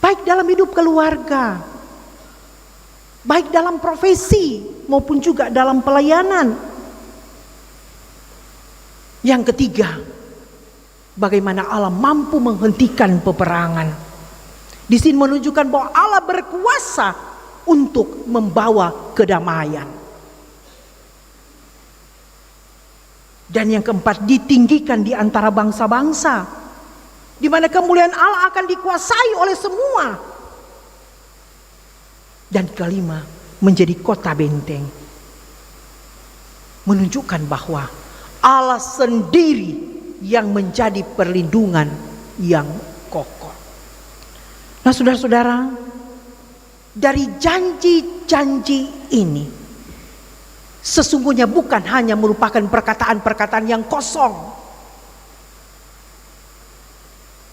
Baik dalam hidup keluarga, baik dalam profesi maupun juga dalam pelayanan. Yang ketiga, bagaimana Allah mampu menghentikan peperangan. Di sini menunjukkan bahwa Allah berkuasa untuk membawa kedamaian. Dan yang keempat, ditinggikan di antara bangsa-bangsa, di mana kemuliaan Allah akan dikuasai oleh semua. Dan kelima, menjadi kota benteng, menunjukkan bahwa Allah sendiri yang menjadi perlindungan yang kokoh. Nah, saudara-saudara, dari janji-janji ini sesungguhnya bukan hanya merupakan perkataan-perkataan yang kosong,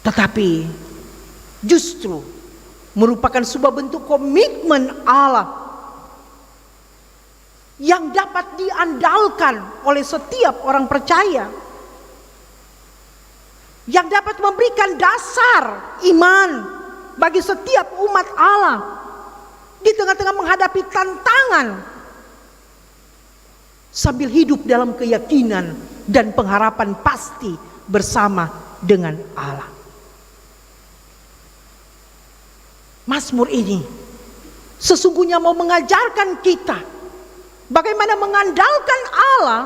tetapi justru merupakan sebuah bentuk komitmen Allah yang dapat diandalkan oleh setiap orang percaya, yang dapat memberikan dasar iman bagi setiap umat Allah di tengah-tengah menghadapi tantangan, sambil hidup dalam keyakinan dan pengharapan pasti bersama dengan Allah. Mazmur ini sesungguhnya mau mengajarkan kita bagaimana mengandalkan Allah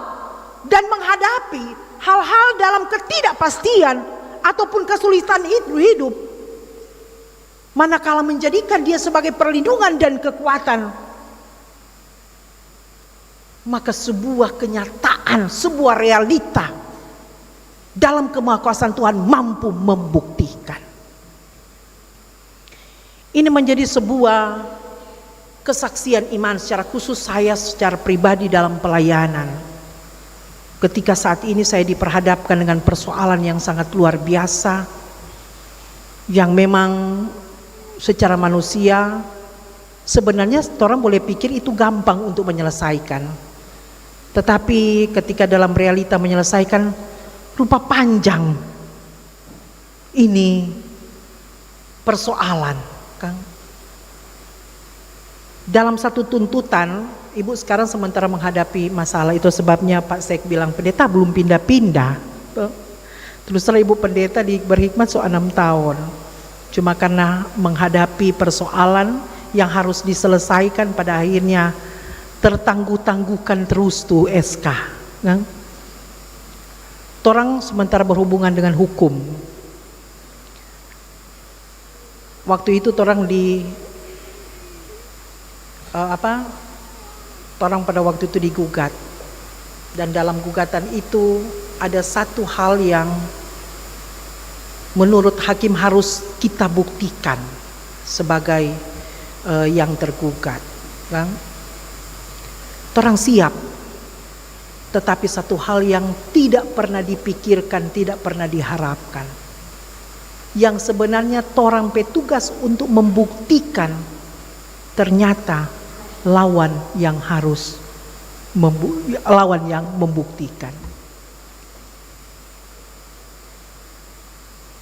dan menghadapi hal-hal dalam ketidakpastian ataupun kesulitan hidup, manakala menjadikan dia sebagai perlindungan dan kekuatan, maka sebuah kenyataan, sebuah realita dalam kemahakuasaan Tuhan mampu membuktikan. Ini menjadi sebuah kesaksian iman secara khusus saya secara pribadi dalam pelayanan. Ketika saat ini saya diperhadapkan dengan persoalan yang sangat luar biasa, yang memang secara manusia sebenarnya orang boleh pikir itu gampang untuk menyelesaikan, tetapi ketika dalam realita menyelesaikan rupa panjang ini persoalan, Kang. Dalam satu tuntutan, ibu sekarang sementara menghadapi masalah itu, sebabnya Pak Sek bilang pendeta belum pindah-pindah. Terus setelah ibu pendeta di berhikmat 6 tahun, cuma karena menghadapi persoalan yang harus diselesaikan, pada akhirnya tertangguh-tangguhkan terus tuh SK. Orang sementara berhubungan dengan hukum. Waktu itu orang orang pada waktu itu digugat, dan dalam gugatan itu ada satu hal yang menurut hakim harus kita buktikan sebagai yang tergugat, kan? Orang siap, tetapi satu hal yang tidak pernah dipikirkan, tidak pernah diharapkan, yang sebenarnya orang petugas untuk membuktikan, ternyata lawan yang membuktikan.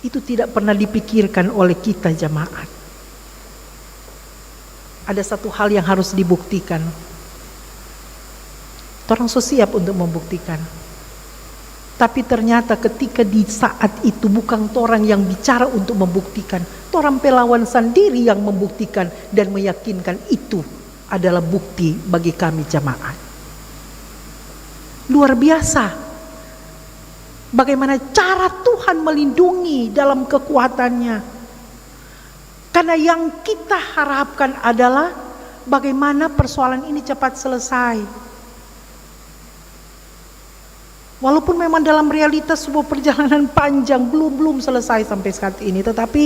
Itu tidak pernah dipikirkan oleh kita jemaat. Ada satu hal yang harus dibuktikan. Orang so siap untuk membuktikan. Tapi ternyata ketika di saat itu bukan orang yang bicara untuk membuktikan, orang pelawan sendiri yang membuktikan dan meyakinkan itu adalah bukti bagi kami jemaat. Luar biasa. Bagaimana cara Tuhan melindungi dalam kekuatannya. Karena yang kita harapkan adalah bagaimana persoalan ini cepat selesai. Walaupun memang dalam realitas sebuah perjalanan panjang belum selesai sampai saat ini, tetapi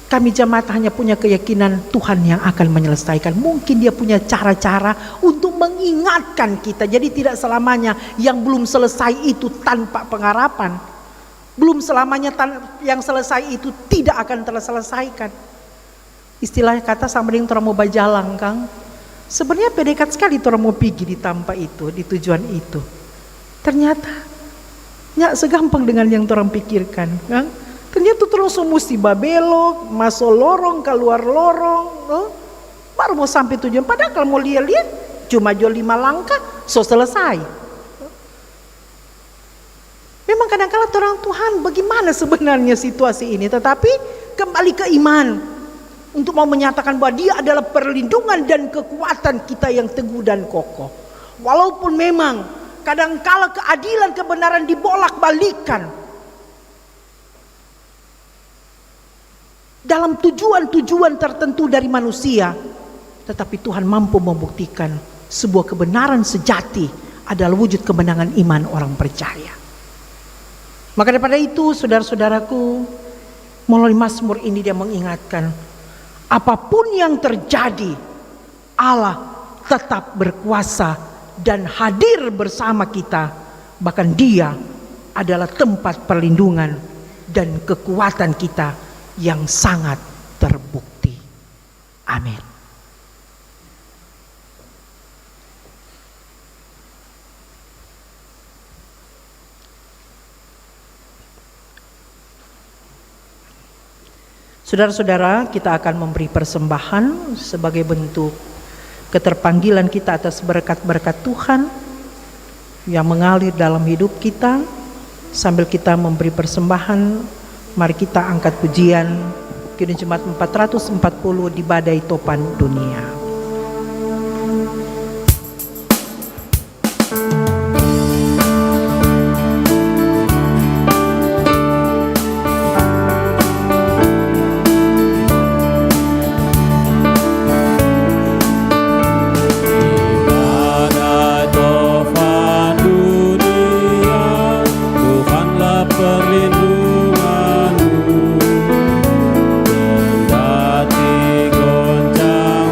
kami jemaat hanya punya keyakinan Tuhan yang akan menyelesaikan. Mungkin dia punya cara-cara untuk mengingatkan kita. Jadi tidak selamanya yang belum selesai itu tanpa pengharapan. Belum selamanya yang selesai itu tidak akan terselesaikan. Istilahnya kata sama dengan orang mau bajalang, Kang. Sebenarnya dekat sekali orang mau pergi di tanpa itu, di tujuan itu. Ternyata nggak segampang dengan yang orang pikirkan, kan? Ternyata terus mesti babelok, masuk lorong, keluar lorong, baru mau sampai tujuan. Padahal kalau mau lihat cuma jual 5 langkah, so selesai. Memang kadang-kadang orang Tuhan bagaimana sebenarnya situasi ini, tetapi kembali ke iman untuk mau menyatakan bahwa Dia adalah perlindungan dan kekuatan kita yang teguh dan kokoh. Walaupun memang kadang-kala keadilan kebenaran dibolak-balikan dalam tujuan-tujuan tertentu dari manusia, tetapi Tuhan mampu membuktikan sebuah kebenaran sejati adalah wujud kemenangan iman orang percaya. Maka daripada itu, saudara-saudaraku, melalui Mazmur ini dia mengingatkan Apapun yang terjadi, Allah tetap berkuasa dan hadir bersama kita. Bahkan Dia adalah tempat perlindungan dan kekuatan kita yang sangat terbukti. Amin. Saudara-saudara, kita akan memberi persembahan sebagai bentuk keterpanggilan kita atas berkat-berkat Tuhan yang mengalir dalam hidup kita. Sambil kita memberi persembahan, mari kita angkat pujian Kidung Jemaat 440 di Badai Topan Dunia. Kendati goncang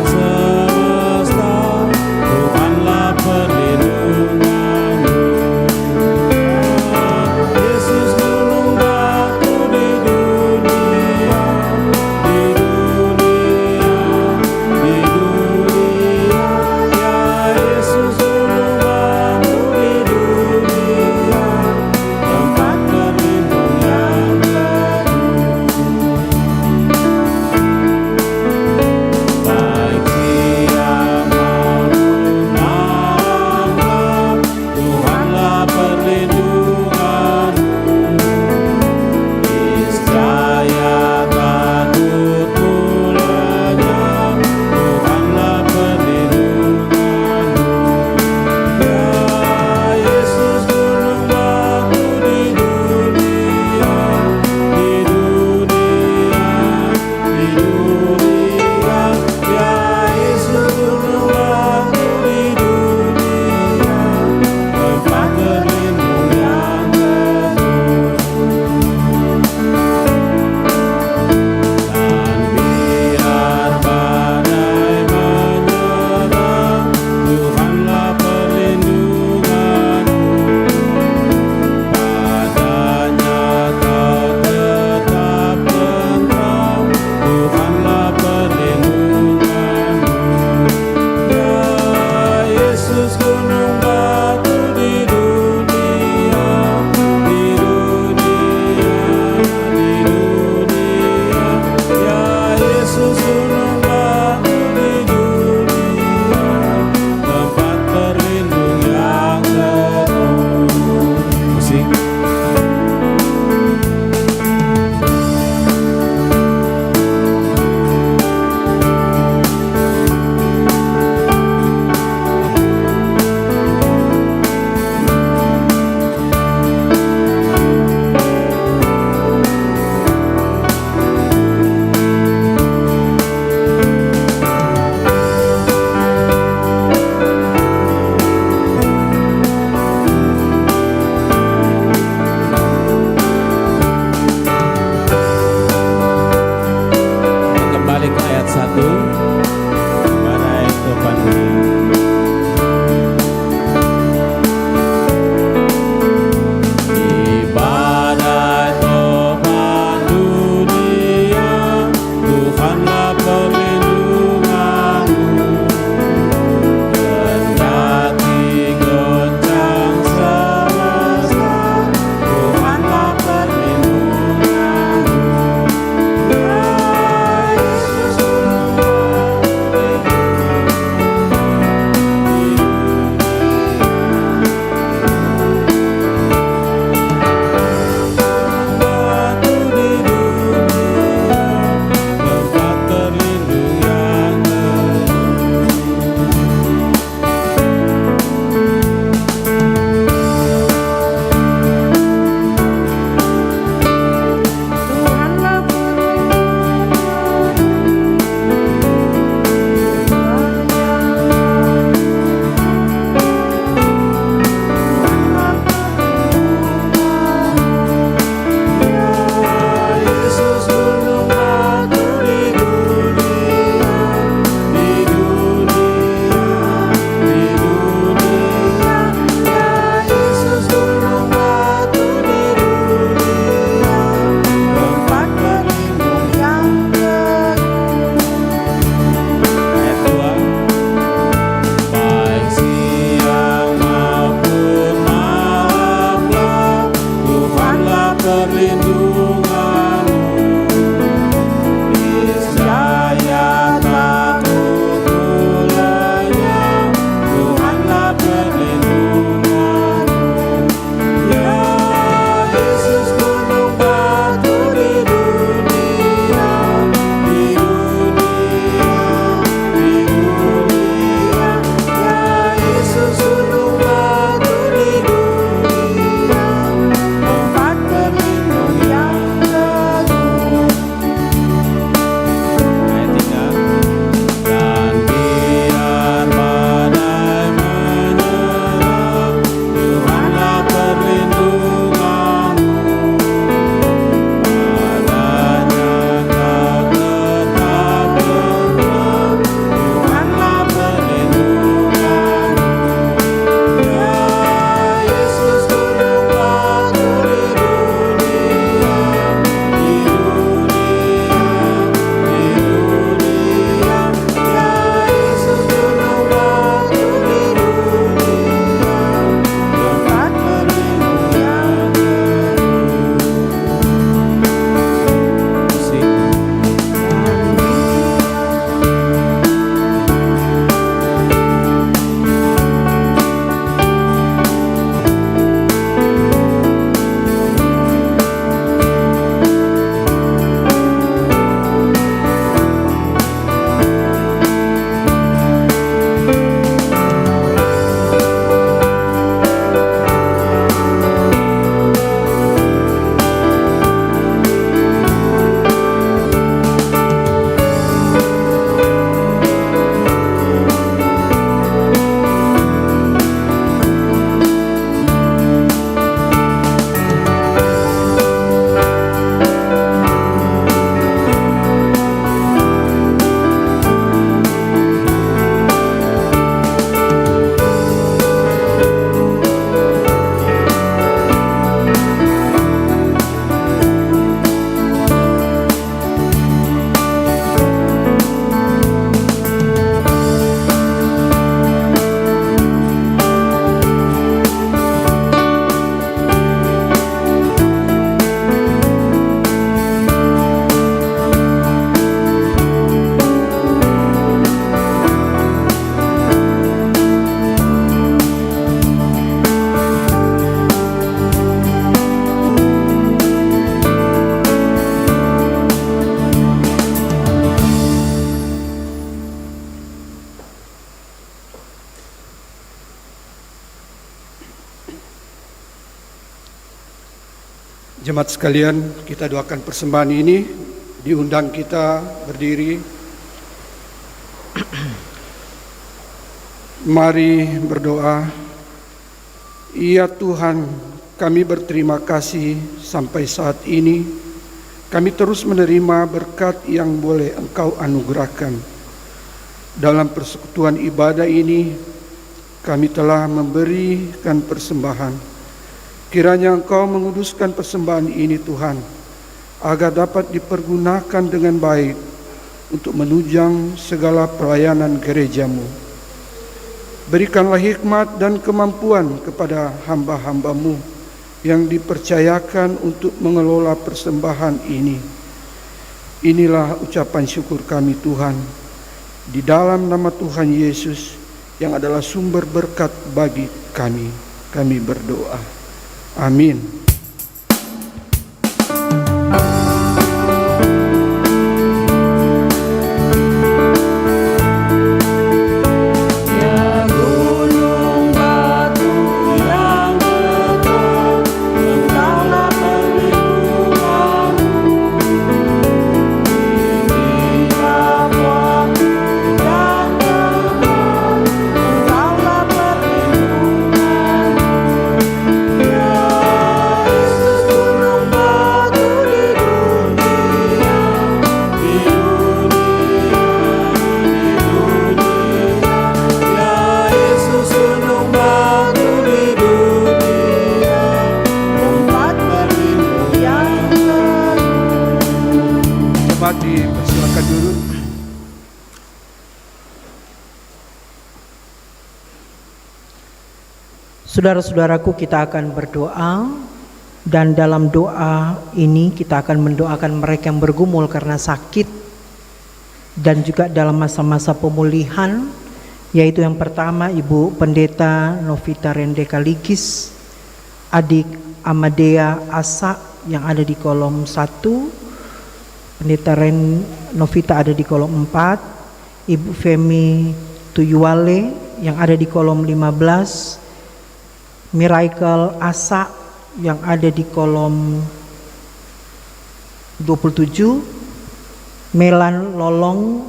Jemaat sekalian, kita doakan persembahan ini. Diundang kita berdiri. Mari berdoa. Ya Tuhan, kami berterima kasih sampai saat ini kami terus menerima berkat yang boleh Engkau anugerahkan. Dalam persekutuan ibadah ini kami telah memberikan persembahan. Kiranya Engkau menguduskan persembahan ini Tuhan, agar dapat dipergunakan dengan baik untuk menunjang segala pelayanan gereja-Mu. Berikanlah hikmat dan kemampuan kepada hamba-hamba-Mu yang dipercayakan untuk mengelola persembahan ini. Inilah ucapan syukur kami Tuhan, di dalam nama Tuhan Yesus yang adalah sumber berkat bagi kami. Kami berdoa. Amin. Dipersilakan dulu. Saudara-saudaraku, kita akan berdoa. Dan dalam doa ini kita akan mendoakan mereka yang bergumul karena sakit dan juga dalam masa-masa pemulihan, yaitu yang pertama Ibu Pendeta Novita Rende Kaligis, adik Amadea Asa yang ada di kolom 1, Pendeta Novita ada di kolom 4, Ibu Femi Tuyuale yang ada di kolom 15, Miracle Asa yang ada di kolom 27, Melan Lolong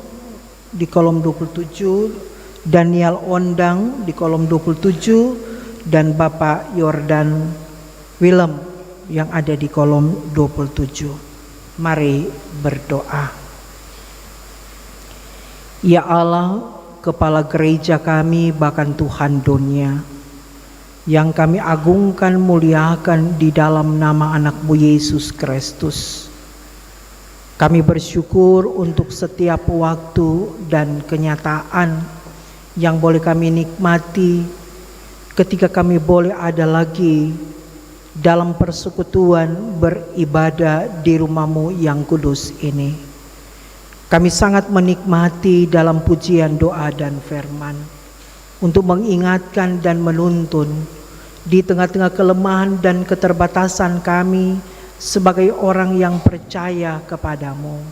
di kolom 27, Daniel Ondang di kolom 27, dan Bapak Yordan Willem yang ada di kolom 27. Mari berdoa. Ya Allah, Kepala Gereja kami bahkan Tuhan dunia, yang kami agungkan muliakan di dalam nama anak-Mu Yesus Kristus. Kami bersyukur untuk setiap waktu dan kenyataan yang boleh kami nikmati ketika kami boleh ada lagi dalam persekutuan beribadah di rumah-Mu yang kudus ini. Kami sangat menikmati dalam pujian, doa, dan firman untuk mengingatkan dan menuntun di tengah-tengah kelemahan dan keterbatasan kami sebagai orang yang percaya kepadamu.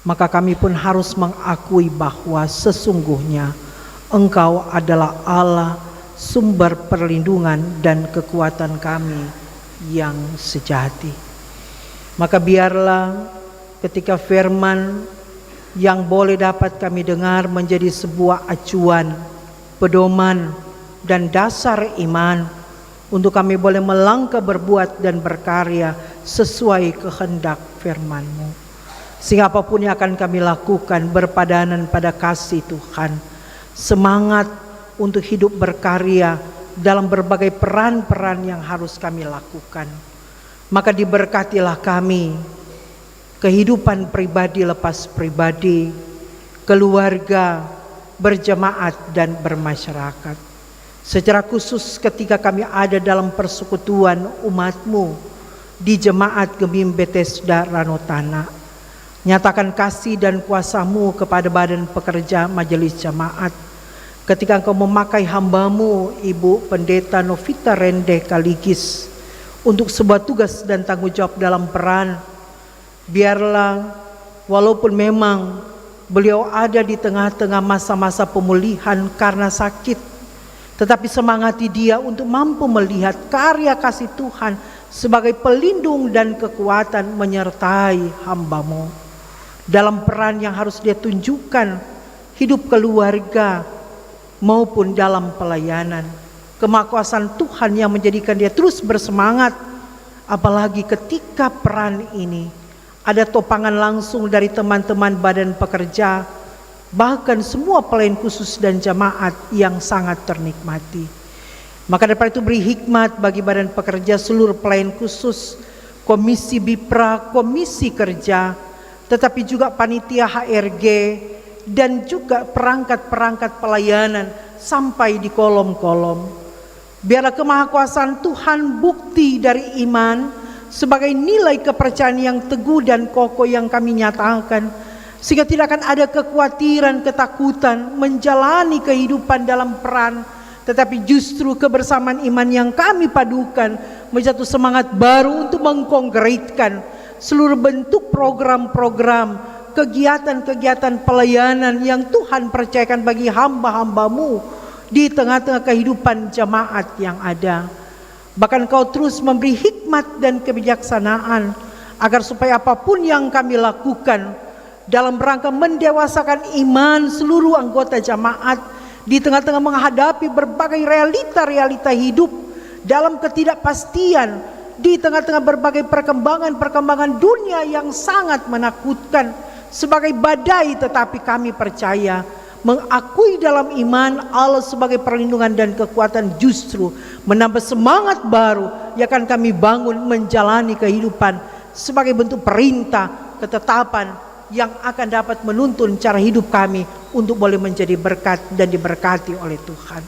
Maka kami pun harus mengakui bahwa sesungguhnya Engkau adalah Allah, sumber perlindungan dan kekuatan kami yang sejati. Maka biarlah ketika firman yang boleh dapat kami dengar menjadi sebuah acuan, pedoman, dan dasar iman untuk kami boleh melangkah, berbuat, dan berkarya sesuai kehendak firman-Mu. Sehingga apapun yang akan kami lakukan berpadanan pada kasih Tuhan, semangat untuk hidup berkarya dalam berbagai peran-peran yang harus kami lakukan. Maka diberkatilah kami, kehidupan pribadi lepas pribadi, keluarga, berjemaat, dan bermasyarakat. Secara khusus ketika kami ada dalam persekutuan umat-Mu di Jemaat Gemim Bethesda Ranotana, nyatakan kasih dan kuasa-Mu kepada badan pekerja majelis jemaat. Ketika Engkau memakai hamba-Mu Ibu Pendeta Novita Rende Kaligis untuk sebuah tugas dan tanggung jawab dalam peran, biarlah walaupun memang beliau ada di tengah-tengah masa-masa pemulihan karena sakit, tetapi semangati dia untuk mampu melihat karya kasih Tuhan sebagai pelindung dan kekuatan menyertai hamba-Mu dalam peran yang harus dia tunjukkan, hidup keluarga maupun dalam pelayanan. Kemahakuasaan Tuhan yang menjadikan dia terus bersemangat, apalagi ketika peran ini ada topangan langsung dari teman-teman badan pekerja, bahkan semua pelayan khusus dan jemaat yang sangat ternikmati. Maka daripada itu beri hikmat bagi badan pekerja, seluruh pelayan khusus, komisi BIPRA, komisi kerja, tetapi juga panitia HRG, dan juga perangkat-perangkat pelayanan sampai di kolom-kolom. Biarlah kemahakuasaan Tuhan, bukti dari iman, sebagai nilai kepercayaan yang teguh dan kokoh yang kami nyatakan, sehingga tidak akan ada kekhawatiran, ketakutan menjalani kehidupan dalam peran, tetapi justru kebersamaan iman yang kami padukan menjadi semangat baru untuk mengkonkretkan seluruh bentuk program-program, kegiatan-kegiatan pelayanan yang Tuhan percayakan bagi hamba-hamba-Mu di tengah-tengah kehidupan jemaat yang ada. Bahkan Kau terus memberi hikmat dan kebijaksanaan agar supaya apapun yang kami lakukan dalam rangka mendewasakan iman seluruh anggota jemaat di tengah-tengah menghadapi berbagai realita-realita hidup dalam ketidakpastian, di tengah-tengah berbagai perkembangan-perkembangan dunia yang sangat menakutkan sebagai badai, tetapi kami percaya mengakui dalam iman Allah sebagai perlindungan dan kekuatan justru menambah semangat baru yang akan kami bangun menjalani kehidupan sebagai bentuk perintah, ketetapan yang akan dapat menuntun cara hidup kami untuk boleh menjadi berkat dan diberkati oleh Tuhan.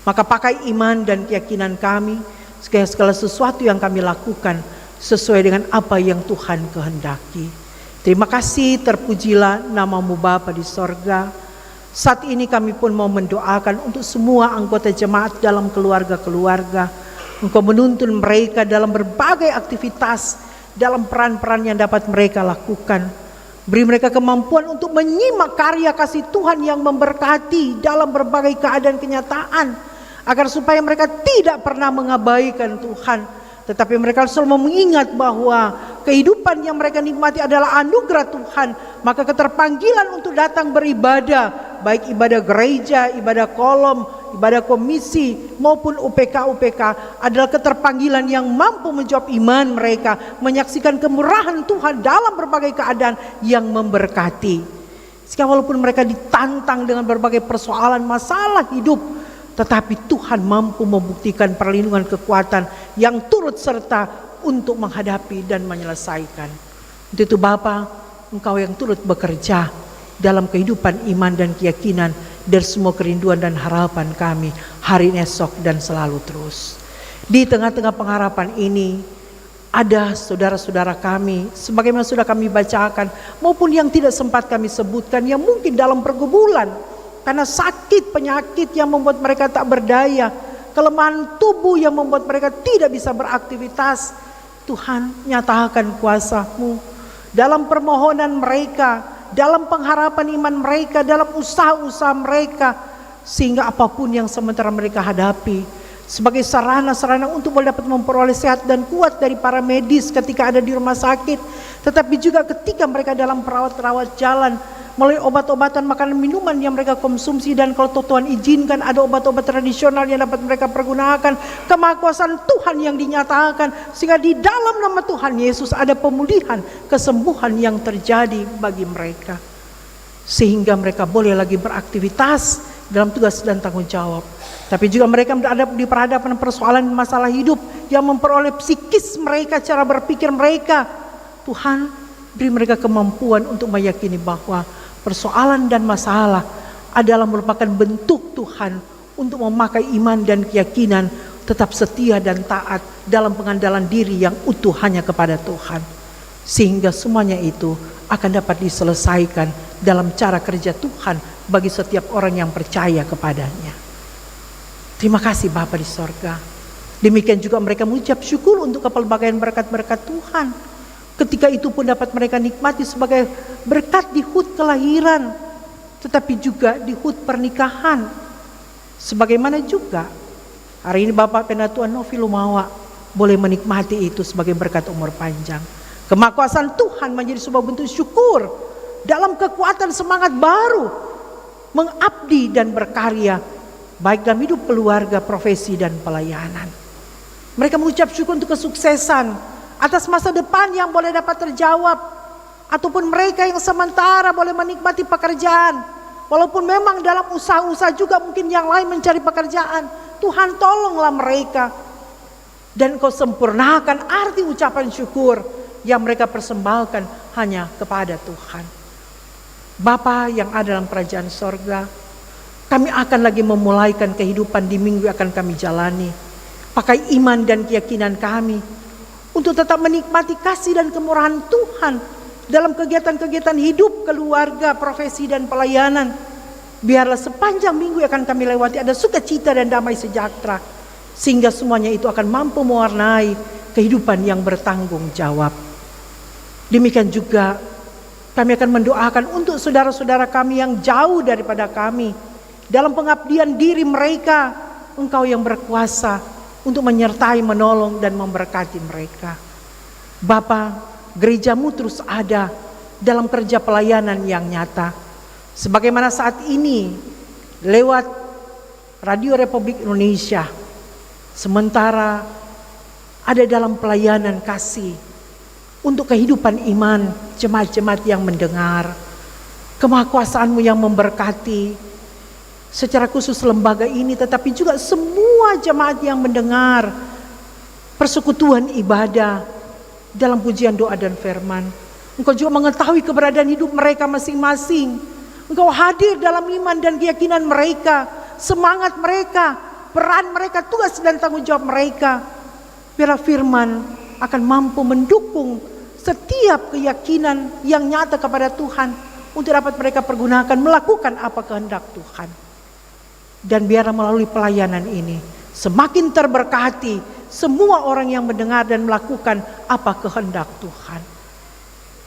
Maka pakai iman dan keyakinan kami segala sesuatu yang kami lakukan sesuai dengan apa yang Tuhan kehendaki. Terima kasih, terpujilah nama-Mu Bapa di sorga. Saat ini kami pun mau mendoakan untuk semua anggota jemaat dalam keluarga-keluarga. Engkau menuntun mereka dalam berbagai aktivitas, dalam peran-peran yang dapat mereka lakukan. Beri mereka kemampuan untuk menyimak karya kasih Tuhan yang memberkati dalam berbagai keadaan kenyataan, agar supaya mereka tidak pernah mengabaikan Tuhan, tetapi mereka selalu mengingat bahwa kehidupan yang mereka nikmati adalah anugerah Tuhan. Maka keterpanggilan untuk datang beribadah, baik ibadah gereja, ibadah kolom, ibadah komisi maupun UPK adalah keterpanggilan yang mampu menjawab iman mereka, menyaksikan kemurahan Tuhan dalam berbagai keadaan yang memberkati. Sehingga walaupun mereka ditantang dengan berbagai persoalan masalah hidup, tetapi Tuhan mampu membuktikan perlindungan kekuatan yang turut serta untuk menghadapi dan menyelesaikan. Untuk itu Bapa, Engkau yang turut bekerja dalam kehidupan iman dan keyakinan dari semua kerinduan dan harapan kami hari ini, esok, dan selalu terus. Di tengah-tengah pengharapan ini ada saudara-saudara kami, sebagaimana sudah kami bacakan, maupun yang tidak sempat kami sebutkan, yang mungkin dalam pergumulan karena sakit, penyakit yang membuat mereka tak berdaya, kelemahan tubuh yang membuat mereka tidak bisa beraktivitas. Tuhan, nyatakan kuasa-Mu dalam permohonan mereka, dalam pengharapan iman mereka, dalam usaha-usaha mereka, sehingga apapun yang sementara mereka hadapi sebagai sarana-sarana untuk dapat memperoleh sehat dan kuat dari para medis ketika ada di rumah sakit, tetapi juga ketika mereka dalam perawat-rawat jalan, melalui obat-obatan, makanan, minuman yang mereka konsumsi, dan kalau Tuhan izinkan ada obat-obat tradisional yang dapat mereka pergunakan, kemahakuasaan Tuhan yang dinyatakan, sehingga di dalam nama Tuhan Yesus ada pemulihan, kesembuhan yang terjadi bagi mereka, sehingga mereka boleh lagi beraktivitas dalam tugas dan tanggung jawab. Tapi juga mereka berada di perhadapan persoalan masalah hidup yang memperoleh psikis mereka, cara berpikir mereka. Tuhan, beri mereka kemampuan untuk meyakini bahwa persoalan dan masalah adalah merupakan bentuk Tuhan untuk memakai iman dan keyakinan, tetap setia dan taat dalam pengandalan diri yang utuh hanya kepada Tuhan. Sehingga semuanya itu akan dapat diselesaikan dalam cara kerja Tuhan bagi setiap orang yang percaya kepadanya. Terima kasih Bapa di sorga. Demikian juga mereka mengucap syukur untuk kepelbagaian berkat-berkat Tuhan. Ketika itu pun dapat mereka nikmati sebagai berkat di HUT kelahiran, tetapi juga di HUT pernikahan. Sebagaimana juga hari ini Bapak Pendatuan Novi Lumawa boleh menikmati itu sebagai berkat umur panjang. Kemahakuasaan Tuhan menjadi sebuah bentuk syukur dalam kekuatan semangat baru mengabdi dan berkarya, baik dalam hidup keluarga, profesi, dan pelayanan. Mereka mengucap syukur untuk kesuksesan atas masa depan yang boleh dapat terjawab, ataupun mereka yang sementara boleh menikmati pekerjaan, walaupun memang dalam usaha-usaha juga mungkin yang lain mencari pekerjaan. Tuhan, tolonglah mereka, dan Kau sempurnakan arti ucapan syukur yang mereka persembahkan hanya kepada Tuhan. Bapa yang ada dalam kerajaan sorga, kami akan lagi memulaikan kehidupan di minggu yang akan kami jalani. Pakai iman dan keyakinan kami untuk tetap menikmati kasih dan kemurahan Tuhan dalam kegiatan-kegiatan hidup, keluarga, profesi, dan pelayanan. Biarlah sepanjang minggu yang akan kami lewati ada sukacita dan damai sejahtera, sehingga semuanya itu akan mampu mewarnai kehidupan yang bertanggung jawab. Demikian juga kami akan mendoakan untuk saudara-saudara kami yang jauh daripada kami. Dalam pengabdian diri mereka, Engkau yang berkuasa untuk menyertai, menolong, dan memberkati mereka. Bapa, gereja-Mu terus ada dalam kerja pelayanan yang nyata. Sebagaimana saat ini lewat Radio Republik Indonesia, sementara ada dalam pelayanan kasih untuk kehidupan iman jemaat-jemaat yang mendengar. Kemahakuasaan-Mu yang memberkati secara khusus lembaga ini, tetapi juga semua jemaat yang mendengar persekutuan ibadah dalam pujian, doa, dan firman. Engkau juga mengetahui keberadaan hidup mereka masing-masing. Engkau hadir dalam iman dan keyakinan mereka, semangat mereka, peran mereka, tugas dan tanggung jawab mereka. Biarlah firman akan mampu mendukung setiap keyakinan yang nyata kepada Tuhan untuk dapat mereka pergunakan melakukan apa kehendak Tuhan. Dan biarlah melalui pelayanan ini semakin terberkati semua orang yang mendengar dan melakukan apa kehendak Tuhan.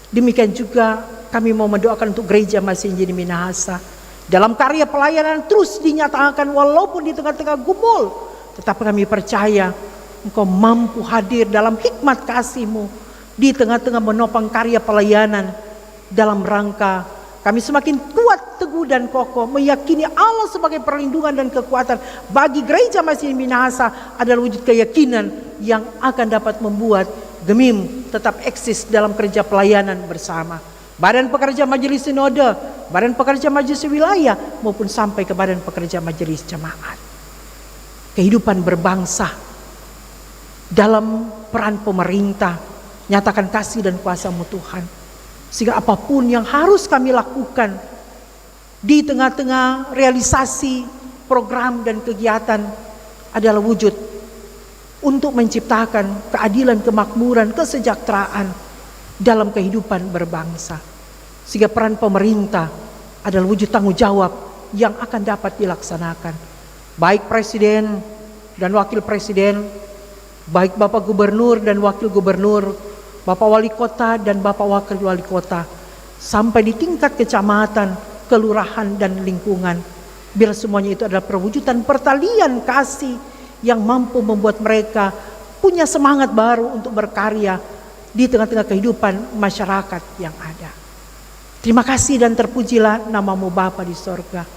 Demikian juga kami mau mendoakan untuk gereja Masih Injil Minahasa. Dalam karya pelayanan terus dinyatakan walaupun di tengah-tengah gumul, tetapi kami percaya Engkau mampu hadir dalam hikmat kasih-Mu di tengah-tengah menopang karya pelayanan dalam rangka kami semakin kuat, teguh dan kokoh meyakini Allah sebagai perlindungan dan kekuatan bagi gereja Masih Injil Minahasa adalah wujud keyakinan yang akan dapat membuat Gemim tetap eksis dalam kerja pelayanan bersama. Badan pekerja majelis sinode, badan pekerja majelis wilayah maupun sampai ke badan pekerja majelis jemaat. Kehidupan berbangsa dalam peran pemerintah, nyatakan kasih dan kuasa-Mu Tuhan. Sehingga apapun yang harus kami lakukan di tengah-tengah realisasi program dan kegiatan adalah wujud untuk menciptakan keadilan, kemakmuran, kesejahteraan dalam kehidupan berbangsa. Sehingga peran pemerintah adalah wujud tanggung jawab yang akan dapat dilaksanakan. Baik Presiden dan Wakil Presiden, baik Bapak Gubernur dan Wakil Gubernur, Bapak Wali Kota dan Bapak Wakil Wali Kota, sampai di tingkat kecamatan, kelurahan dan lingkungan. Biar semuanya itu adalah perwujudan pertalian kasih yang mampu membuat mereka punya semangat baru untuk berkarya di tengah-tengah kehidupan masyarakat yang ada. Terima kasih dan terpujilah nama-Mu Bapa di sorga.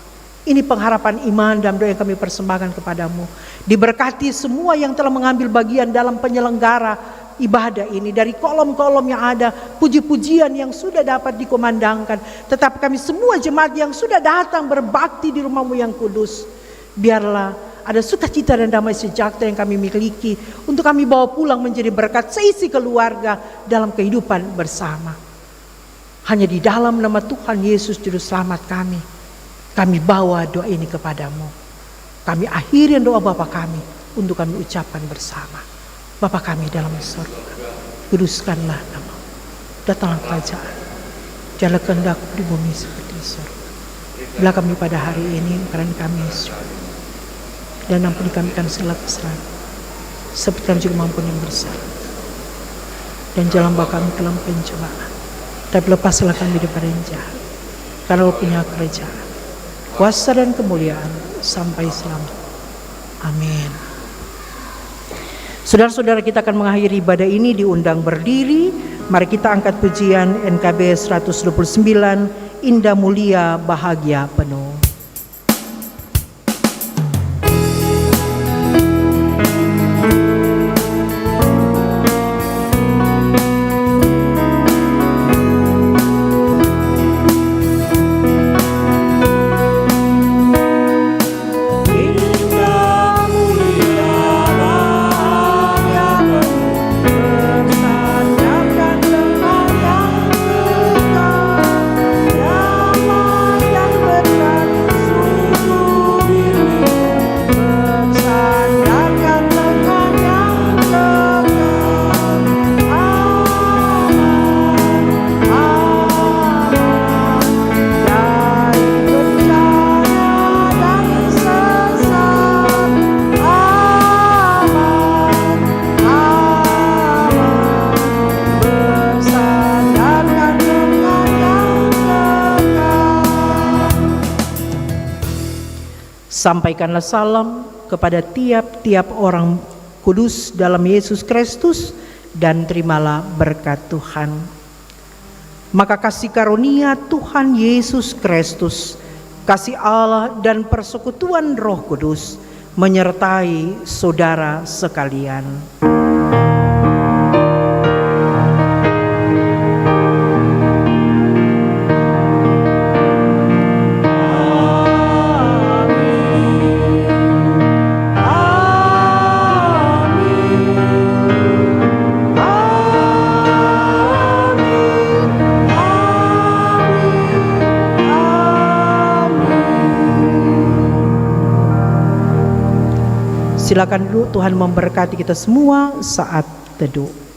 Ini pengharapan iman dan doa yang kami persembahkan kepadamu. Diberkati semua yang telah mengambil bagian dalam penyelenggara ibadah ini. Dari kolom-kolom yang ada, puji-pujian yang sudah dapat dikumandangkan. Tetapi kami semua jemaat yang sudah datang berbakti di rumah-Mu yang kudus, biarlah ada sukacita dan damai sejahtera yang kami miliki untuk kami bawa pulang menjadi berkat seisi keluarga dalam kehidupan bersama. Hanya di dalam nama Tuhan Yesus Juru Selamat kami bawa doa ini kepadamu. Kami akhiri doa Bapa kami untuk kami ucapkan bersama. Bapa kami dalam surga, kuduskanlah nama, datanglah kerajaan, jalan kehendak di bumi seperti di surga. Bila kami pada hari ini karena kami dan ampuni kami kan segala kesalahan, seperti kami juga mampun yang bersalah. Dan jangan bawa kami ke dalam pencobaan, tapi lepaslah kami daripada yang jahat. Karena Engkau punya kerajaan, kuasa dan kemuliaan sampai selamat. Amin. Saudara-saudara, kita akan mengakhiri ibadah ini diundang berdiri. Mari kita angkat pujian NKB 129, Indah Mulia Bahagia Penuh. Sampaikanlah salam kepada tiap-tiap orang kudus dalam Yesus Kristus dan terimalah berkat Tuhan. Maka kasih karunia Tuhan Yesus Kristus, kasih Allah dan persekutuan Roh Kudus menyertai saudara sekalian. Silakan duduk, Tuhan memberkati kita semua saat teduh.